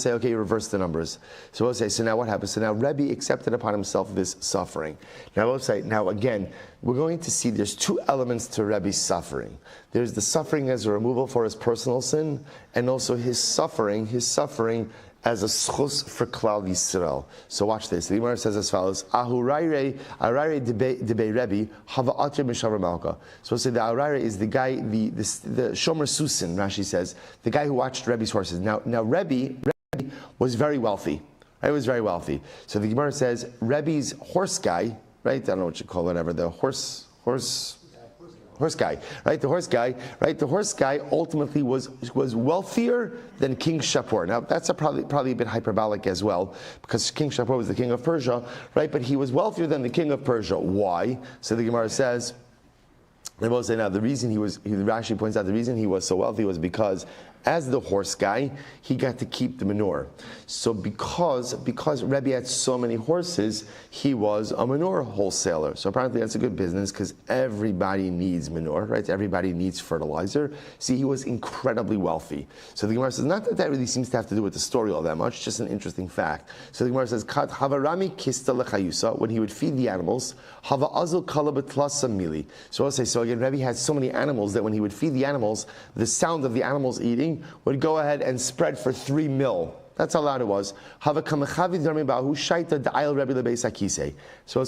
say, okay, you reverse the numbers. So we'll say, so now what happens? So now Rebbe accepted upon himself this suffering. Now we'll say, now again, we're going to see there's two elements to Rebbe's suffering. There's the suffering as a removal for his personal sin, and also his suffering as a schus for Klal Yisrael. So watch this. The Gemara says as follows: Ahuraire debei Rebbe hava atre mishavar malka. So we'll say the Ahuraire is the guy, the Shomer Susin. Rashi says the guy who watched Rebbe's horses. Now Rebbe was very wealthy. He was very wealthy. So the Gemara says Rebbe's horse guy, right? I don't know what you call it, whatever the horse guy, right? The horse guy ultimately was wealthier than King Shapur. Now that's probably a bit hyperbolic as well, because King Shapur was the king of Persia, right? But he was wealthier than the king of Persia. Why? So the Gemara says, they both say now Rashi points out the reason he was so wealthy was because as the horse guy, he got to keep the manure. So because Rebbe had so many horses, he was a manure wholesaler. So apparently that's a good business because everybody needs manure, right? Everybody needs fertilizer. See, he was incredibly wealthy. So the Gemara says, not that really seems to have to do with the story all that much, just an interesting fact. So the Gemara says, Havarami kista lechayusa, when he would feed the animals, Hava azul kalabatlasa mili. So I'll say, so again, Rebbe had so many animals that when he would feed the animals, the sound of the animals eating would go ahead and spread for 3 mil. That's how loud it was. So I'll say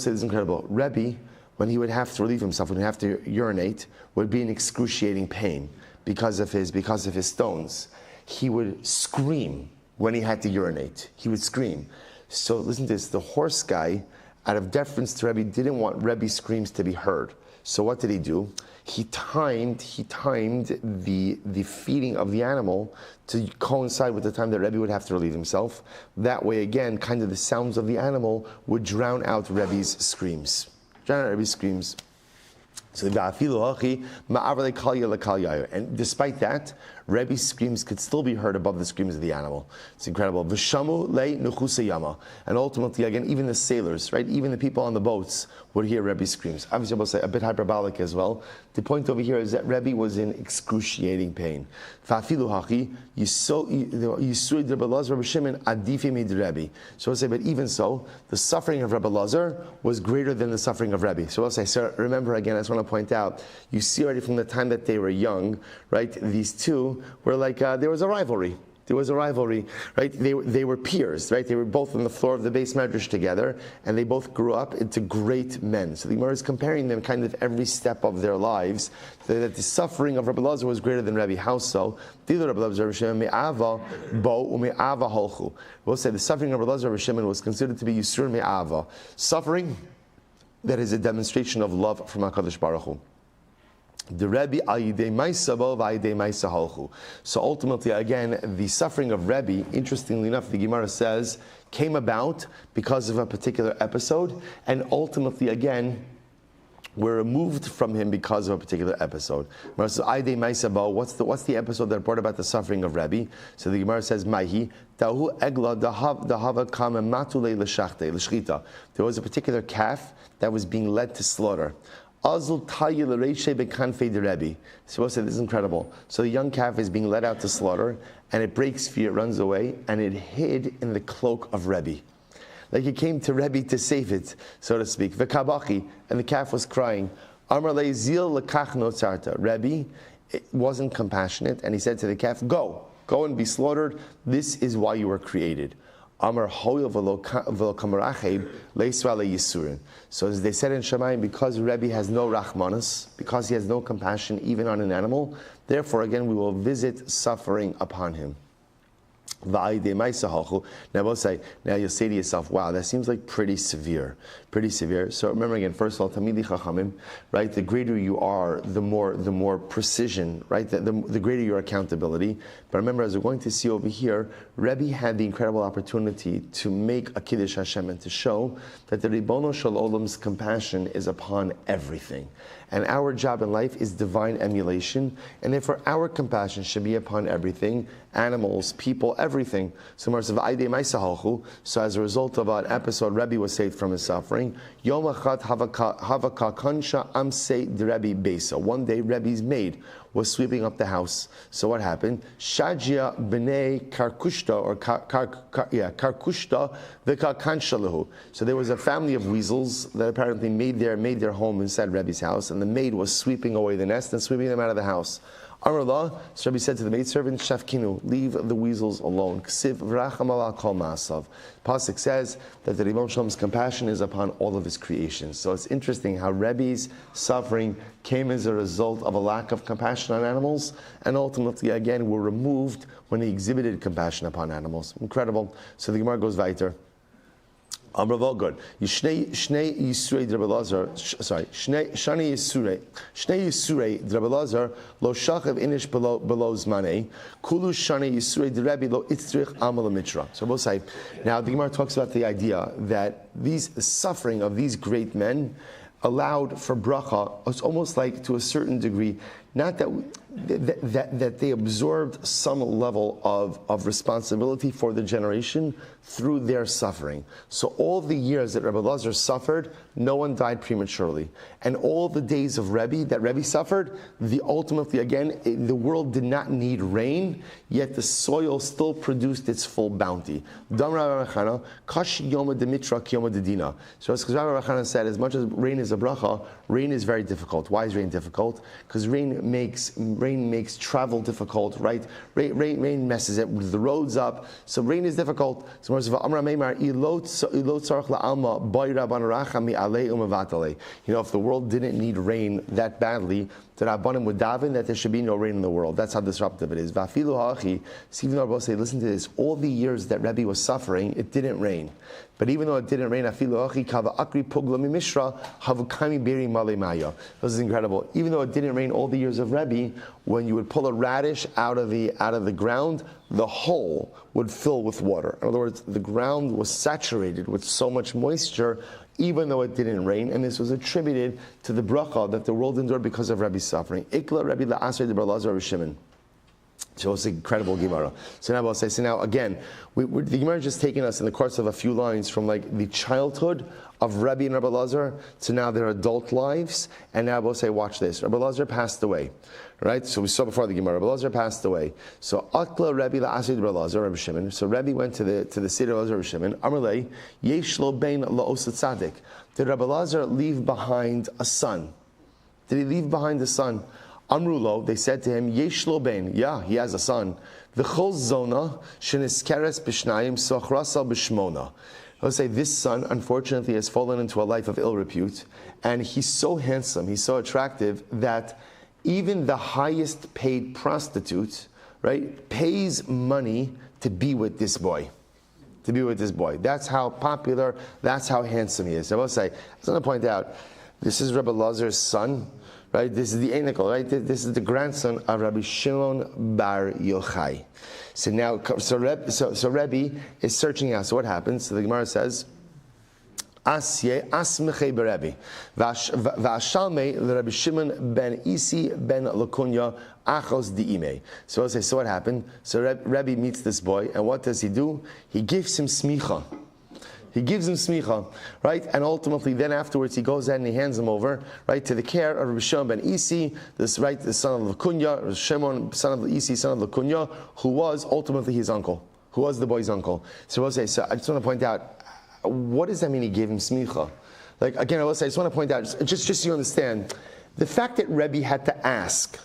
this is incredible. Rebbe, when he would have to relieve himself, when he would have to urinate, would be in excruciating pain because of his stones. He would scream when he had to urinate. He would scream. So listen to this. The horse guy, out of deference to Rebbe, didn't want Rebbe's screams to be heard. So what did he do? He timed the feeding of the animal to coincide with the time that Rebbe would have to relieve himself. That way, again, kind of the sounds of the animal would drown out Rebbe's screams. So and despite that, Rebbe's screams could still be heard above the screams of the animal. It's incredible. And ultimately, again, even the sailors, right, even the people on the boats would hear Rebbe's screams. Obviously, I will say a bit hyperbolic as well. The point over here is that Rebbe was in excruciating pain. So I'll say, but even so, the suffering of Rabbi Lazar was greater than the suffering of Rebbe. So I'll say, sir, remember again, I just want to point out, you see already from the time that they were young, right, these two were like, there was a rivalry. There was a rivalry, right? They were peers, right? They were both on the floor of the base medrash together, and they both grew up into great men. So the Gemara is comparing them kind of every step of their lives, so that the suffering of Rabbi Lazar was greater than Rebbe. How so? We'll say the suffering of Rabbi Lazar was considered to be Yisur Me'ava, suffering that is a demonstration of love from HaKadosh Baruch Hu. The Rebbe ayidei ma'isa bo v'ayidei ma'isa halchu. So ultimately, again, the suffering of Rebbe, interestingly enough, the Gemara says, came about because of a particular episode, and ultimately, again, were removed from him because of a particular episode. So ayidei ma'isa bo, what's the episode that brought about the suffering of Rebbe? So the Gemara says, Mahi tahu egla dahava kama matulei l'shchita. There was a particular calf that was being led to slaughter. So we'll say this is incredible. So the young calf is being led out to slaughter, and it breaks free, it runs away, and it hid in the cloak of Rebbe. Like it came to Rebbe to save it, so to speak. V'kabachi, and the calf was crying. Amar le'zil lekach no tzarta. Rebbe wasn't compassionate, and he said to the calf, go and be slaughtered. This is why you were created. Amar hoyel v'lo kamaracheb le'isra le'yisurin. So as they said in Shemayim, because Rebbe has no rachmanas, because he has no compassion even on an animal, therefore again we will visit suffering upon him. Now you'll say to yourself, wow, that seems like pretty severe. So remember again, first of all, Tamidi Chachamim, right? The greater you are, the more precision, right? The greater your accountability. But remember, as we're going to see over here, Rebbe had the incredible opportunity to make a Kiddush Hashem and to show that the Ribono Shel Olam's compassion is upon everything. And our job in life is divine emulation, and therefore our compassion should be upon everything, animals, people, everything. So as a result of an episode, Rebbe was saved from his suffering. One day Rebbe's maid was sweeping up the house. So what happened? Shajia b'nei karkushta, or karkushta v'kakanshalehu. So there was a family of weasels that apparently made their home inside Rebbe's house, and the maid was sweeping away the nest and sweeping them out of the house. Amrullah, so Rebbe said to the maidservant, Shafkinu, leave the weasels alone. Ksiv v'racham ala kol ma'asav. Pasuk says that the Ribono Shel Olam's compassion is upon all of his creations. So it's interesting how Rebbe's suffering came as a result of a lack of compassion on animals, and ultimately again were removed when he exhibited compassion upon animals. Incredible. So the Gemara goes weiter. Amrav, good. Shnei Yisurei Rabbi Lazar. Sorry, Shnei Yisurei Rabbi Lazar lo shachav inish below zmanei. Kulu Shnei Yisurei Rebbe lo itzrich amal mitra. So both say. Now the Gemara talks about the idea that the suffering of these great men allowed for bracha. It's almost like to a certain degree, not that they absorbed some level of responsibility for the generation through their suffering. So all the years that Rabbi Lazar suffered, no one died prematurely. And all the days of Rebbe that Rebbe suffered, ultimately again, the world did not need rain, yet the soil still produced its full bounty. So as Rabbi Rachana said, as much as rain is a bracha, rain is very difficult. Why is rain difficult? Because rain makes travel difficult, right? Rain messes it with the roads up. So rain is difficult. So you know, if the world didn't need rain that badly, the Rabbanim would daven that there should be no rain in the world. That's how disruptive it is. So even though say, listen to this, all the years that Rebbe was suffering, it didn't rain. But even though it didn't rain, this is incredible. Even though it didn't rain all the years of Rebbe, when you would pull a radish out of the ground, the hole would fill with water. In other words, the ground was saturated with so much moisture, even though it didn't rain, and this was attributed to the bracha that the world endured because of Rebbe's suffering. Ikla Rebbe la'asrei de Bar Rabbi Shimon. So it's an incredible Gemara. So now I'll say, so now again, the Gemara is just taking us in the course of a few lines from like the childhood of Rebbe and Rabbi Lazar to now their adult lives, and now we'll say, watch this. Rabbi Lazar passed away, right? So we saw before the Gemara, Rabbi Lazar passed away. So Atla Rebbe la'asrei de Bar Rabbi Shimon. So Rebbe went to the city of Rabbi Shimon. Amarlei yesh lo bein la'osat tzadik. Did Rabbi Lazar leave behind a son? Did he leave behind a son? Amrulo, they said to him, Yesh lo ben, yeah, he has a son. V'chol zona sheniskeres b'shnayim sochrasa b'shmona. I would say this son, unfortunately, has fallen into a life of ill repute, and he's so handsome, he's so attractive, that even the highest paid prostitute, right, pays money to be with this boy. To be with this boy. That's how popular, that's how handsome he is. I will say, I just want to point out, this is Rabbi Lazar's son, right? This is the Einikel, right? This is the grandson of Rabbi Shimon bar Yochai. So now, so Rebbe is searching out. So what happens? So the Gemara says, Asye asmechei beRebbe, v'ashalmei l'Rabbi Shimon ben Isi ben Lakunya achos di'imei. So I'll say, so what happened? So Rebbe meets this boy, and what does he do? He gives him smicha. He gives him smicha, right? And ultimately, then afterwards, he goes ahead and he hands him over, right, to the care of Rabbi Shimon ben Isi, this, right, the son of Lakunya, Rabbi Shimon, son of Isi, son of Lakunya, who was ultimately his uncle, who was the boy's uncle. So I will say, so I just want to point out, what does that mean? He gave him smicha. Like again, I will say, I just want to point out, just so you understand, the fact that Rebbe had to ask,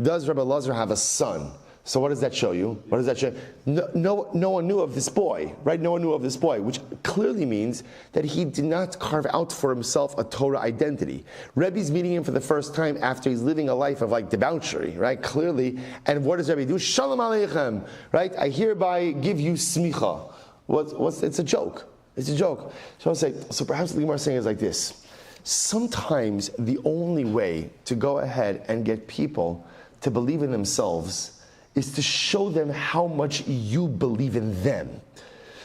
does Rabbi Lazar have a son? So what does that show you? What does that show? No one knew of this boy, right? No one knew of this boy, which clearly means that he did not carve out for himself a Torah identity. Rebbe's meeting him for the first time after he's living a life of like debauchery, right? Clearly. And what does Rebbe do? Shalom Aleichem, right? I hereby give you smicha. It's a joke. It's a joke. So I'll say, so perhaps the Gemara is saying is like this. Sometimes the only way to go ahead and get people to believe in themselves is to show them how much you believe in them.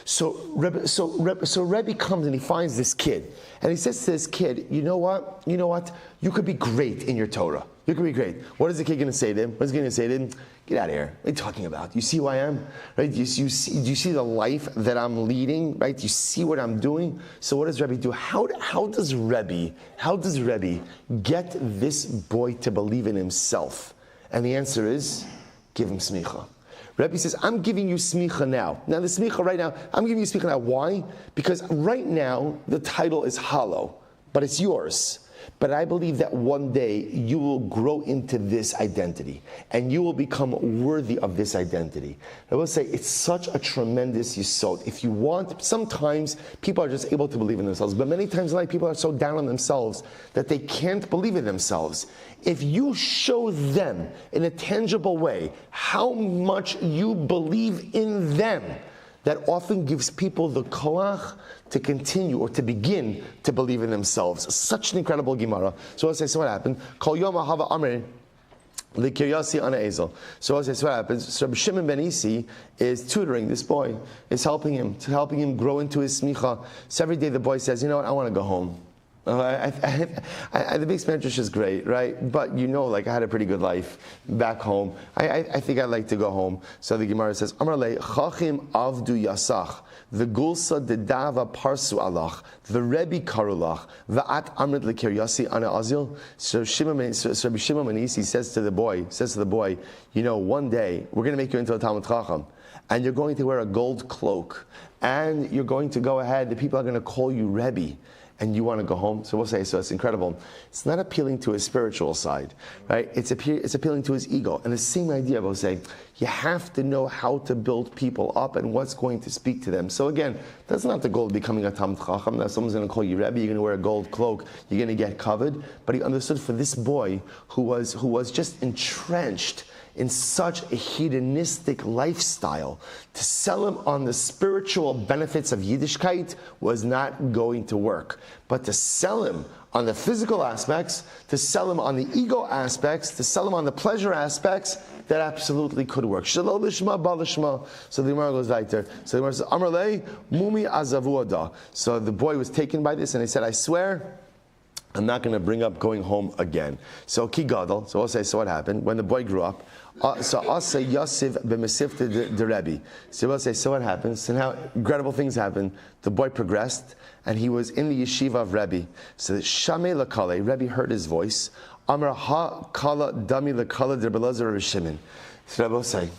So Rebbe comes and he finds this kid, and he says to this kid, you know what? You could be great in your Torah. You could be great. What is the kid going to say to him? What's he going to say to him? Get out of here. What are you talking about? You see who I am? Right? Do you see the life that I'm leading? Right? Do you see what I'm doing? So what does Rebbe do? How does Rebbe get this boy to believe in himself? And the answer is, give him smicha. Rebbe says, I'm giving you smicha now. Now the smicha right now, I'm giving you smicha now. Why? Because right now, the title is hollow, but it's yours. But I believe that one day you will grow into this identity, and you will become worthy of this identity. I will say, it's such a tremendous yesod. If you want, sometimes people are just able to believe in themselves, but many times in life, people are so down on themselves that they can't believe in themselves. If you show them in a tangible way how much you believe in them, that often gives people the koach to continue or to begin to believe in themselves. Such an incredible Gemara. So I'll say, so what happened? Kol yom hava amrin l'kiryasi ana ezel. So I'll say, so what happens? So Rabbi Shimon ben Isi is tutoring this boy, is helping him grow into his smicha. So every day the boy says, you know what, I want to go home. The big Spanish is great, right? But like I had a pretty good life back home. I think I'd like to go home. So the Gemara says, Amar le chachim avdu yasach, the gulsa dedava parsu alach, the Rebbe karulach, va'at amrit lekiryasi ana azil. So Rabbi Shimon ben Isi says to the boy, one day we're going to make you into a Talmid Chacham, and you're going to wear a gold cloak, and you're going to go ahead. The people are going to call you Rebbe. And you want to go home. So we'll say, so it's incredible. It's not appealing to his spiritual side, right? It's appealing to his ego. And the same idea, we'll say, you have to know how to build people up and what's going to speak to them. So again, that's not the goal of becoming a Talmid Chacham, that someone's going to call you Rebbe, you're going to wear a gold cloak, you're going to get covered. But he understood for this boy who was just entrenched in such a hedonistic lifestyle, to sell him on the spiritual benefits of Yiddishkeit was not going to work. But to sell him on the physical aspects, to sell him on the ego aspects, to sell him on the pleasure aspects, that absolutely could work. Shelo lishma ba lishma. So the Gemara goes right there. So the Gemara says, Amar lei mumi azavu ada. So the boy was taken by this and he said, I swear, I'm not going to bring up going home again. So ki gadol. So we'll say, so what happened? When the boy grew up, so asa yasiv b'mesifta de Rebbe. So we'll say, so what happened? So now incredible things happened. The boy progressed and he was in the yeshiva of Rebbe. So Shamei lakale, Rebbe heard his voice. Amar ha kala dami lakala de Rebbe Rabbi Shimon. So Rebbe will say,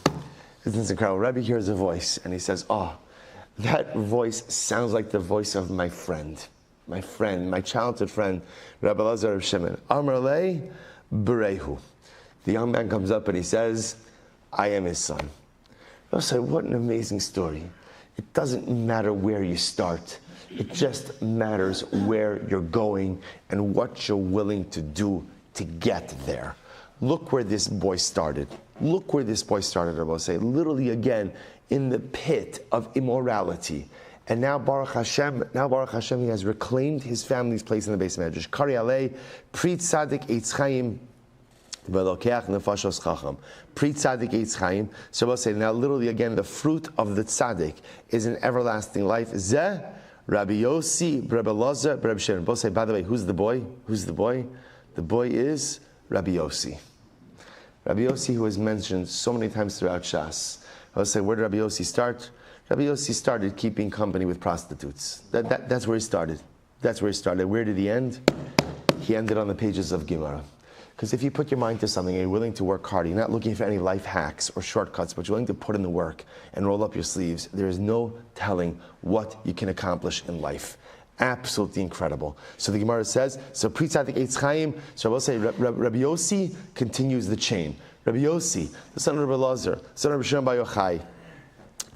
isn't this incredible? Rebbe hears a voice and he says, that voice sounds like the voice of my friend, my childhood friend, Rabbi Elazar of Shimon. Amar lei berehu. The young man comes up and he says, I am his son. I'll say, what an amazing story. It doesn't matter where you start. It just matters where you're going and what you're willing to do to get there. Look where this boy started. Look where this boy started, I will say. Literally again, in the pit of immorality. And now Baruch Hashem, he has reclaimed his family's place in the base of Medrash. Kari alei, pri tzadik eitz chaim, v'lokeach nefashos chacham. Pri tzadik eitz chaim. So we'll say, now literally again, the fruit of the tzadik is an everlasting life. Zeh, Rabbi Yossi, Rabbi Elazar, Rabbi Shimon. Both say, by the way, who's the boy? Who's the boy? The boy is Rabbi Yossi. Rabbi Yossi, who is mentioned so many times throughout Shas. I'll say, where did Rabbi Yossi start? Rabbi Yossi started keeping company with prostitutes. That's where he started. That's where he started. Where did he end? He ended on the pages of Gemara. Because if you put your mind to something and you're willing to work hard, you're not looking for any life hacks or shortcuts, but you're willing to put in the work and roll up your sleeves, there is no telling what you can accomplish in life. Absolutely incredible. So the Gemara says, so Pri Tzadik Eitz Chaim, so I will say, Rabbi Yossi continues the chain. Rabbi Yossi, the son of Rabbi Elazar, son of Rabbi Shimon Bar Yochai,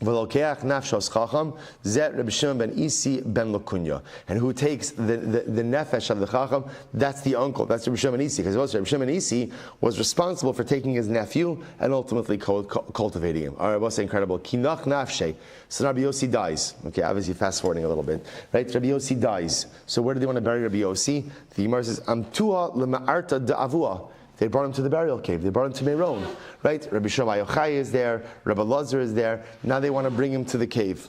V'lokeach nafshos chacham, zeh Rabbi Shimon ben Isi ben Lakunya. And who takes the nefesh of the chacham, that's the uncle, that's Rabbi Shimon ben Isi. Because Rabbi Shimon ben Isi was responsible for taking his nephew and ultimately cultivating him. All right, what's incredible? Kinach nafshe. So Rabbi Yossi dies. Okay, obviously fast forwarding a little bit. Right, Rabbi Yossi dies. So where do they want to bury Rabbi Yossi? The Gemara says, Amtua lema'arta da'avua. They brought him to the burial cave. They brought him to Meron, right? Rabbi Shimon Bar Yochai is there. Rabbi Elazar is there. Now they want to bring him to the cave.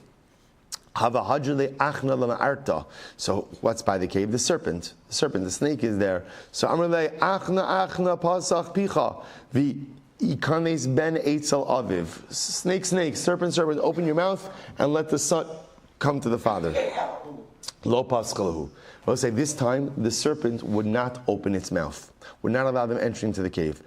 So what's by the cave? The serpent. The snake is there. So Amrle achna pasach picha v'ikanes ben eitzel aviv. Snake, serpent. Open your mouth and let the son come to the father. Lo paskalahu. We'll say this time the serpent would not open its mouth, would not allow them entering to the cave.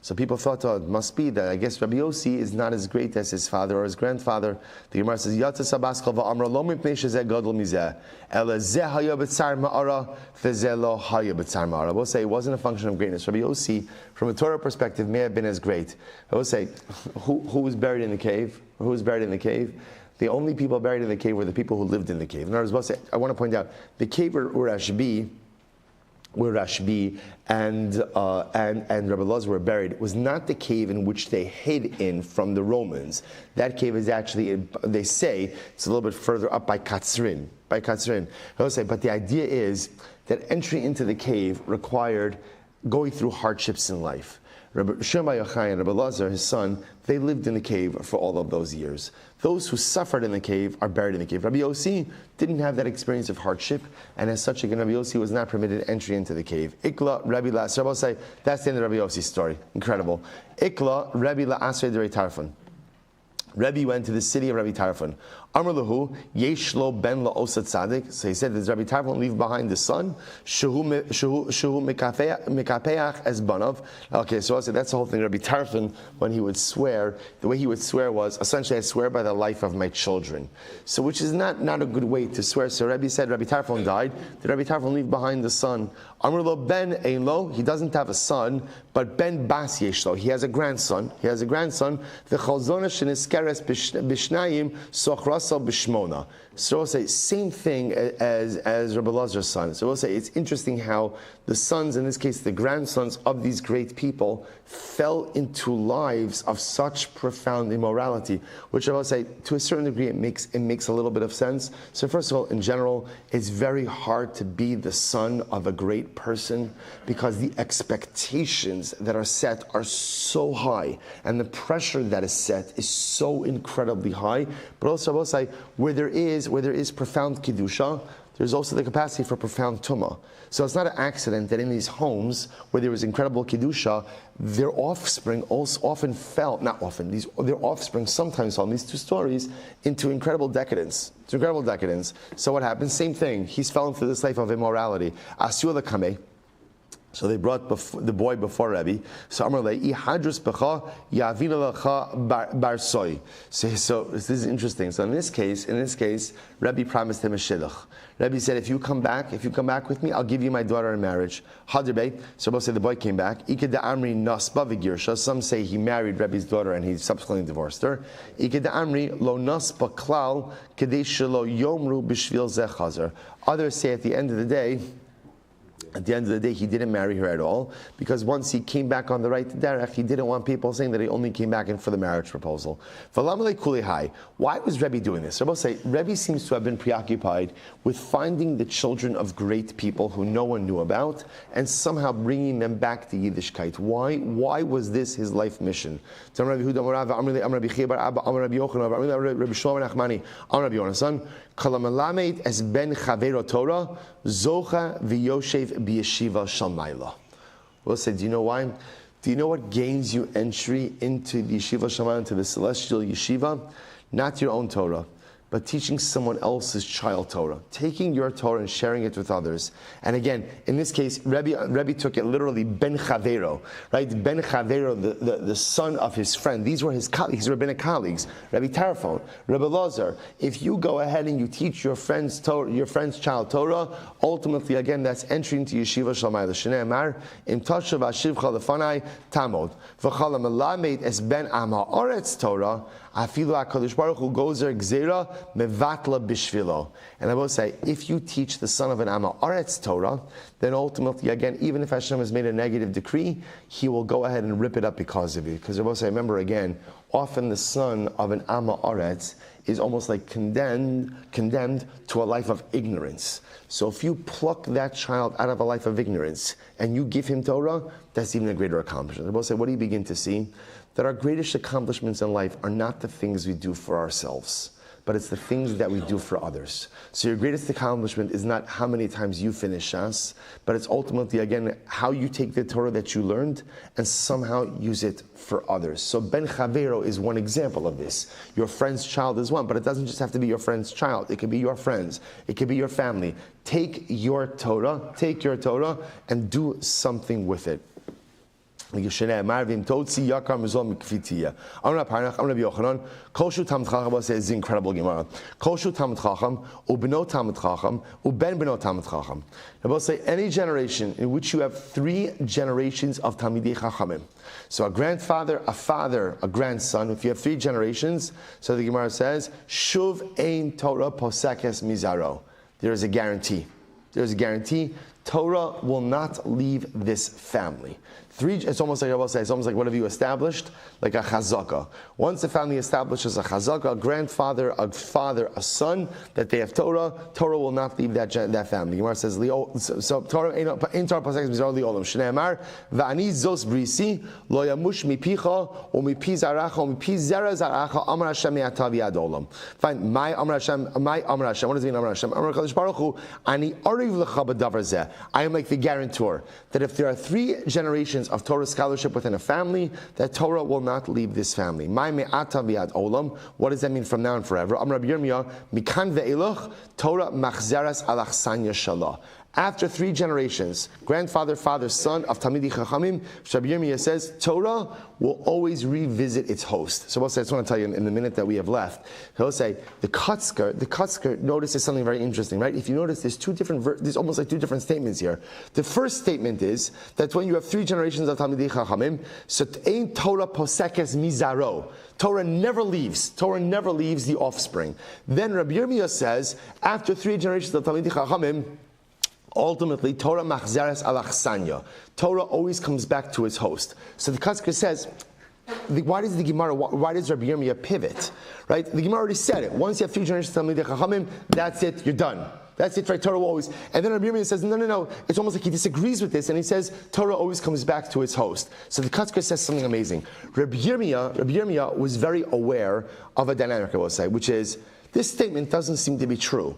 So people thought, it must be that I guess Rabbi Yossi is not as great as his father or his grandfather. The Gemara says, we'll say it wasn't a function of greatness. Rabbi Yossi, from a Torah perspective, may have been as great. I will say, who was buried in the cave? Who was buried in the cave? The only people buried in the cave were the people who lived in the cave. In other words, I want to point out, the cave where Rashbi and Rabbi Elazar were buried was not the cave in which they hid in from the Romans. That cave is actually, they say, it's a little bit further up by Katzrin. I will say, but the idea is that entry into the cave required going through hardships in life. Rabbi Shimon Bar Yochai and Rabbi Elazar, his son, they lived in the cave for all of those years. Those who suffered in the cave are buried in the cave. Rabbi Yossi didn't have that experience of hardship, and as such, again, Rabbi Yossi was not permitted entry into the cave. Ikla, Rabbi La, so I will say, that's the end of Rabbi Yossi's story. Incredible. Ikla, Rabbi La Asrei Derei Tarfon. Rebbe went to the city of Rabbi Tarfon. Amar lahu, yeshlo ben la'osa tzadik. So he said, does Rabbi Tarfon leave behind the son? Shehu mekapeach es banav. Okay, so I said, that's the whole thing. Rabbi Tarfon, when he would swear, the way he would swear was, essentially, I swear by the life of my children. So which is not a good way to swear. So Rebbe said, Rabbi Tarfon died. Did Rabbi Tarfon leave behind the son? Amar lo ben ein lo. He doesn't have a son, but ben bas yeshlo. He has a grandson. The chalzona sheniskeres bishnayim sochras b'shmona. So we'll say same thing as Rabbi Lazar's son. So we'll say it's interesting how the sons, in this case the grandsons of these great people, fell into lives of such profound immorality, which I will say to a certain degree it makes a little bit of sense. So first of all, in general, it's very hard to be the son of a great person because the expectations that are set are so high and the pressure that is set is so incredibly high. But also I will say where there is profound kedusha, there's also the capacity for profound tumah. So it's not an accident that in these homes where there was incredible kedusha, their offspring also often fell, not often, their offspring sometimes fell in these two stories into incredible decadence. It's incredible decadence. So what happens? Same thing. He's fell into this life of immorality. Asur lekameh. So they brought the boy before Rebbe. So Amar lei ihadrus becha yavina lecha barsoi. So this is interesting. So in this case, Rebbe promised him a shidduch. Rebbe said, if you come back with me, I'll give you my daughter in marriage. Hadirbe. So both say the boy came back. Ikeda Amri nasba v'girsha. Some say he married Rebbe's daughter and he subsequently divorced her. Ikeda Amri lo nasba klal kedei shelo yomru b'shvil zeh chazer. Others say at the end of the day, he didn't marry her at all because once he came back on the right derech, he didn't want people saying that he only came back in for the marriage proposal. Why was Rebbe doing this? Rebbe say Rebbe seems to have been preoccupied with finding the children of great people who no one knew about and somehow bringing them back to Yiddishkeit. Why was this his life mission? Kalamalamed es ben chavero Torah zocha v'yoshev b'yeshiva shalmayla. We'll say, do you know why? Do you know what gains you entry into the yeshiva shalmayla, into the celestial yeshiva? Not your own Torah, but teaching someone else's child Torah, taking your Torah and sharing it with others. And again, in this case, Rebbe took it literally ben chavero, right? Ben chavero, the son of his friend. These were his colleagues, his rabbinic colleagues. Rebbe Tarfon, Rebbe Lazar. If you go ahead and you teach your friend's child Torah, ultimately, again, that's entry into yeshiva shalmayla. Shnei amar im tashav ashivcha lefanai tamod v'chala melamed es ben am haaretz Torah. Afilu HaKadosh Baruch Hu goes there gzeira mevatla bishvilo. And I will say, if you teach the son of an Am Haaretz Torah, then ultimately, again, even if Hashem has made a negative decree, He will go ahead and rip it up because of you. Because I will say, remember again, often the son of an Am Haaretz is almost like condemned to a life of ignorance. So if you pluck that child out of a life of ignorance and you give him Torah, that's even a greater accomplishment. I will say, what do you begin to see? That our greatest accomplishments in life are not the things we do for ourselves, but it's the things that we do for others. So your greatest accomplishment is not how many times you finish Shas, but it's ultimately, again, how you take the Torah that you learned and somehow use it for others. So Ben Chavero is one example of this. Your friend's child is one, but it doesn't just have to be your friend's child. It could be your friends. It could be your family. Take your Torah, and do something with it. This is incredible Gemara. I will say any generation in which you have 3 generations of Talmidei Chachamim. So a grandfather, a father, a grandson. If you have 3 generations, so the Gemara says, Shuv ein Torah posekes mizaro. There is a guarantee. Torah will not leave this family. It's almost like I will say, it's almost like what have you established? Like a chazaka. Once the family establishes a chazaka, a grandfather, a father, a son, that they have Torah will not leave that family. Gemara says, so Torah in Torah pasek mizar liolam. Shnei amar va'ani zos brisi lo yamush mipicha o mipi zaracha o mipi zera zaracha amar Hashem me'atav yad olam. Fine. My amar Hashem. What does it mean amar Hashem? Amar Kadosh Baruch Hu ani oriv lecha b'davar zeh. I am like the guarantor that if there are 3 generations of Torah scholarship within a family, that Torah will not leave this family. What does that mean from now and forever? Torah machzeras alachsanya shalah. after 3 generations, grandfather, father, son of Talmidei Chachamim, Rabbi Yirmiyah says, Torah will always revisit its host. So I just want to tell you in the minute that we have left, he'll say, the Kotzker notices something very interesting, right? If you notice, there's almost like 2 different statements here. The first statement is that when you have 3 generations of Talmidei Chachamim, so ein Torah posekes mizaro. Torah never leaves the offspring. Then Rabbi Yirmiyah says, after 3 generations of Talmidei Chachamim, ultimately, Torah machzeres alachsanya. Torah always comes back to its host. So the Kotzker says, why does the Gemara, why does Rabbi Yirmiyah pivot? Right? The Gemara already said it. Once you have 3 generations of Talmidei Chachamim, that's it, you're done. That's it, right? Torah will always. And then Rabbi Yirmiyah says, no. It's almost like he disagrees with this, and he says, Torah always comes back to its host. So the Kotzker says something amazing. Rabbi Yirmiyah was very aware of a dynamic, I will say, which is, this statement doesn't seem to be true.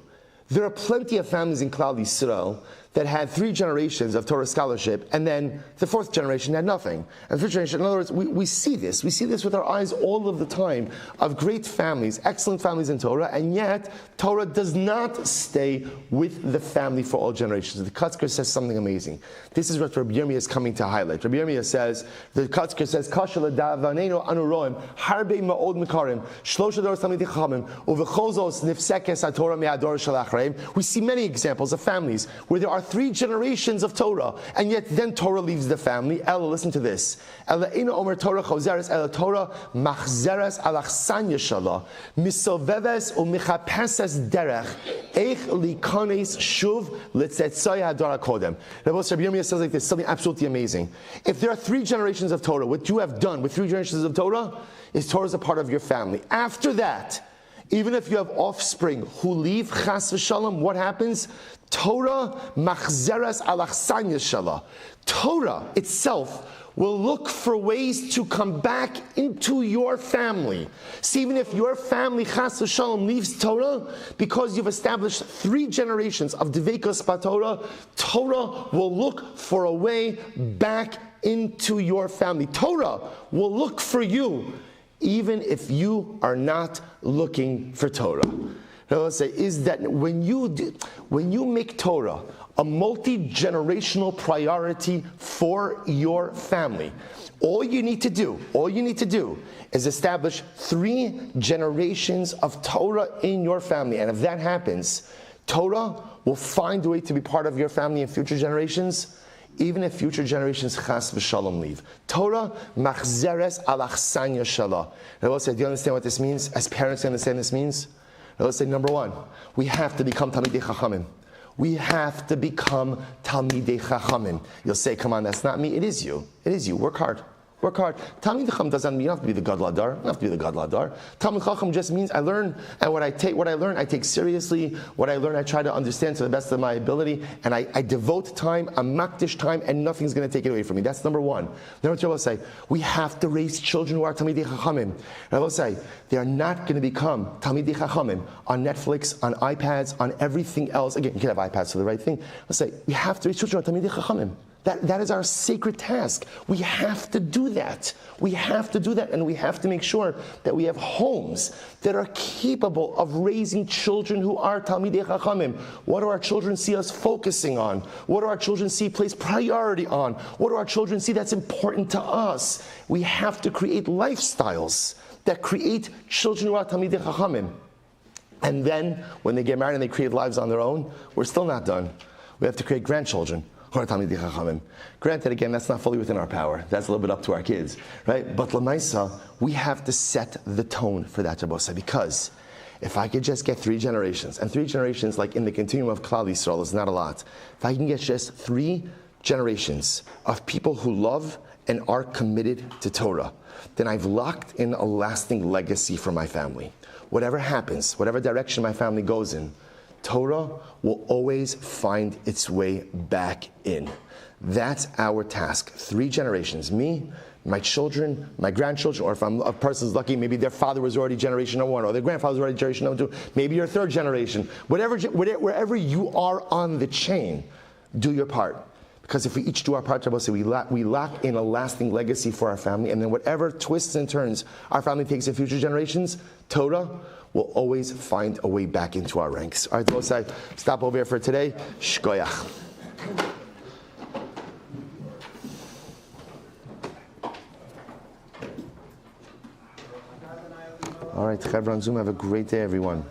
There are plenty of families in Klal Yisrael that had 3 generations of Torah scholarship, and then the 4th generation had nothing. And the 5th generation, in other words, we see this. We see this with our eyes all of the time, of great families, excellent families in Torah, and yet Torah does not stay with the family for all generations. The Kotzker says something amazing. This is what Rabbi Yirmiyah is coming to highlight. Rabbi Yirmiyah says, the Kotzker says, Kasha l'davanenu anu roim, harbe ma'od mekarim, shlosha doros talmidei chachamim, uvechozos nifsekes haTorah me'ador shel achreim. We see many examples of families where there are 3 generations of Torah, and yet then Torah leaves the family. Ella, listen to this. Ella ina omer Torah chozeres, ella Torah machzeres alachsanya shala, misoveves umichapeses derech, eich likones shuv litzetzoy hador hakodem. Rabbi Yirmiyah says like this, something absolutely amazing. If there are 3 generations of Torah, what you have done with 3 generations of Torah is Torah is a part of your family. After that, even if you have offspring who leave, chas v'shalom, what happens? Torah machzeres alachsanya shala. Torah itself will look for ways to come back into your family. See, even if your family, chas v'shalom, leaves Torah, because you've established 3 generations of Dveikus b'Torah, Torah will look for a way back into your family. Torah will look for you, even if you are not looking for Torah. Now let's say is that when you make Torah a multi-generational priority for your family, all you need to do is establish 3 generations of Torah in your family. And if that happens, Torah will find a way to be part of your family in future generations, even if future generations chas v'shalom leave. Torah machzeres alachsanya shala. Now let's say, do you understand what this means? As parents, do you understand what this means? Now let's say, number 1, we have to become Talmidei Chachamim. We have to become Talmidei Chachamim. You'll say, come on, that's not me. It is you. It is you. Work hard. Work hard. Talmidei Chacham doesn't mean you don't have to be the Gadol Hadar. You don't have to be the Gadol Hadar. Talmidei Chacham just means I learn, and what I learn, I take seriously. What I learn, I try to understand to the best of my ability, and I devote time, I makdish time, and nothing's going to take it away from me. That's number 1. Number 2, I will say, we have to raise children who are Talmidei Chachamim. And I will say, they are not going to become Talmidei Chachamim on Netflix, on iPads, on everything else. Again, you can have iPads for the right thing. Let's say, we have to raise children who are Talmidei Chachamim. That is our sacred task. We have to do that. We have to do that, and we have to make sure that we have homes that are capable of raising children who are Talmidei Chachamim. What do our children see us focusing on? What do our children see place priority on? What do our children see that's important to us? We have to create lifestyles that create children who are Talmidei Chachamim. And then, when they get married and they create lives on their own, we're still not done. We have to create grandchildren. Granted, again, that's not fully within our power. That's a little bit up to our kids, right? But Lamaisa, we have to set the tone for that, Rabbosa, because if I could just get 3 generations, and 3 generations, like in the continuum of Klal Yisrael, is not a lot. If I can get just 3 generations of people who love and are committed to Torah, then I've locked in a lasting legacy for my family. Whatever happens, whatever direction my family goes in, Torah will always find its way back in. That's our task. 3 generations. Me, my children, my grandchildren, or if a person's lucky, maybe their father was already generation number 1, or their grandfather was already generation number 2, maybe you're 3rd generation. Wherever you are on the chain, do your part. Because if we each do our part, we lock in a lasting legacy for our family, and then whatever twists and turns our family takes in future generations, Torah we'll always find a way back into our ranks. All right, both sides, stop over here for today. Shkoyach. All right, Chevron Zoom, have a great day, everyone.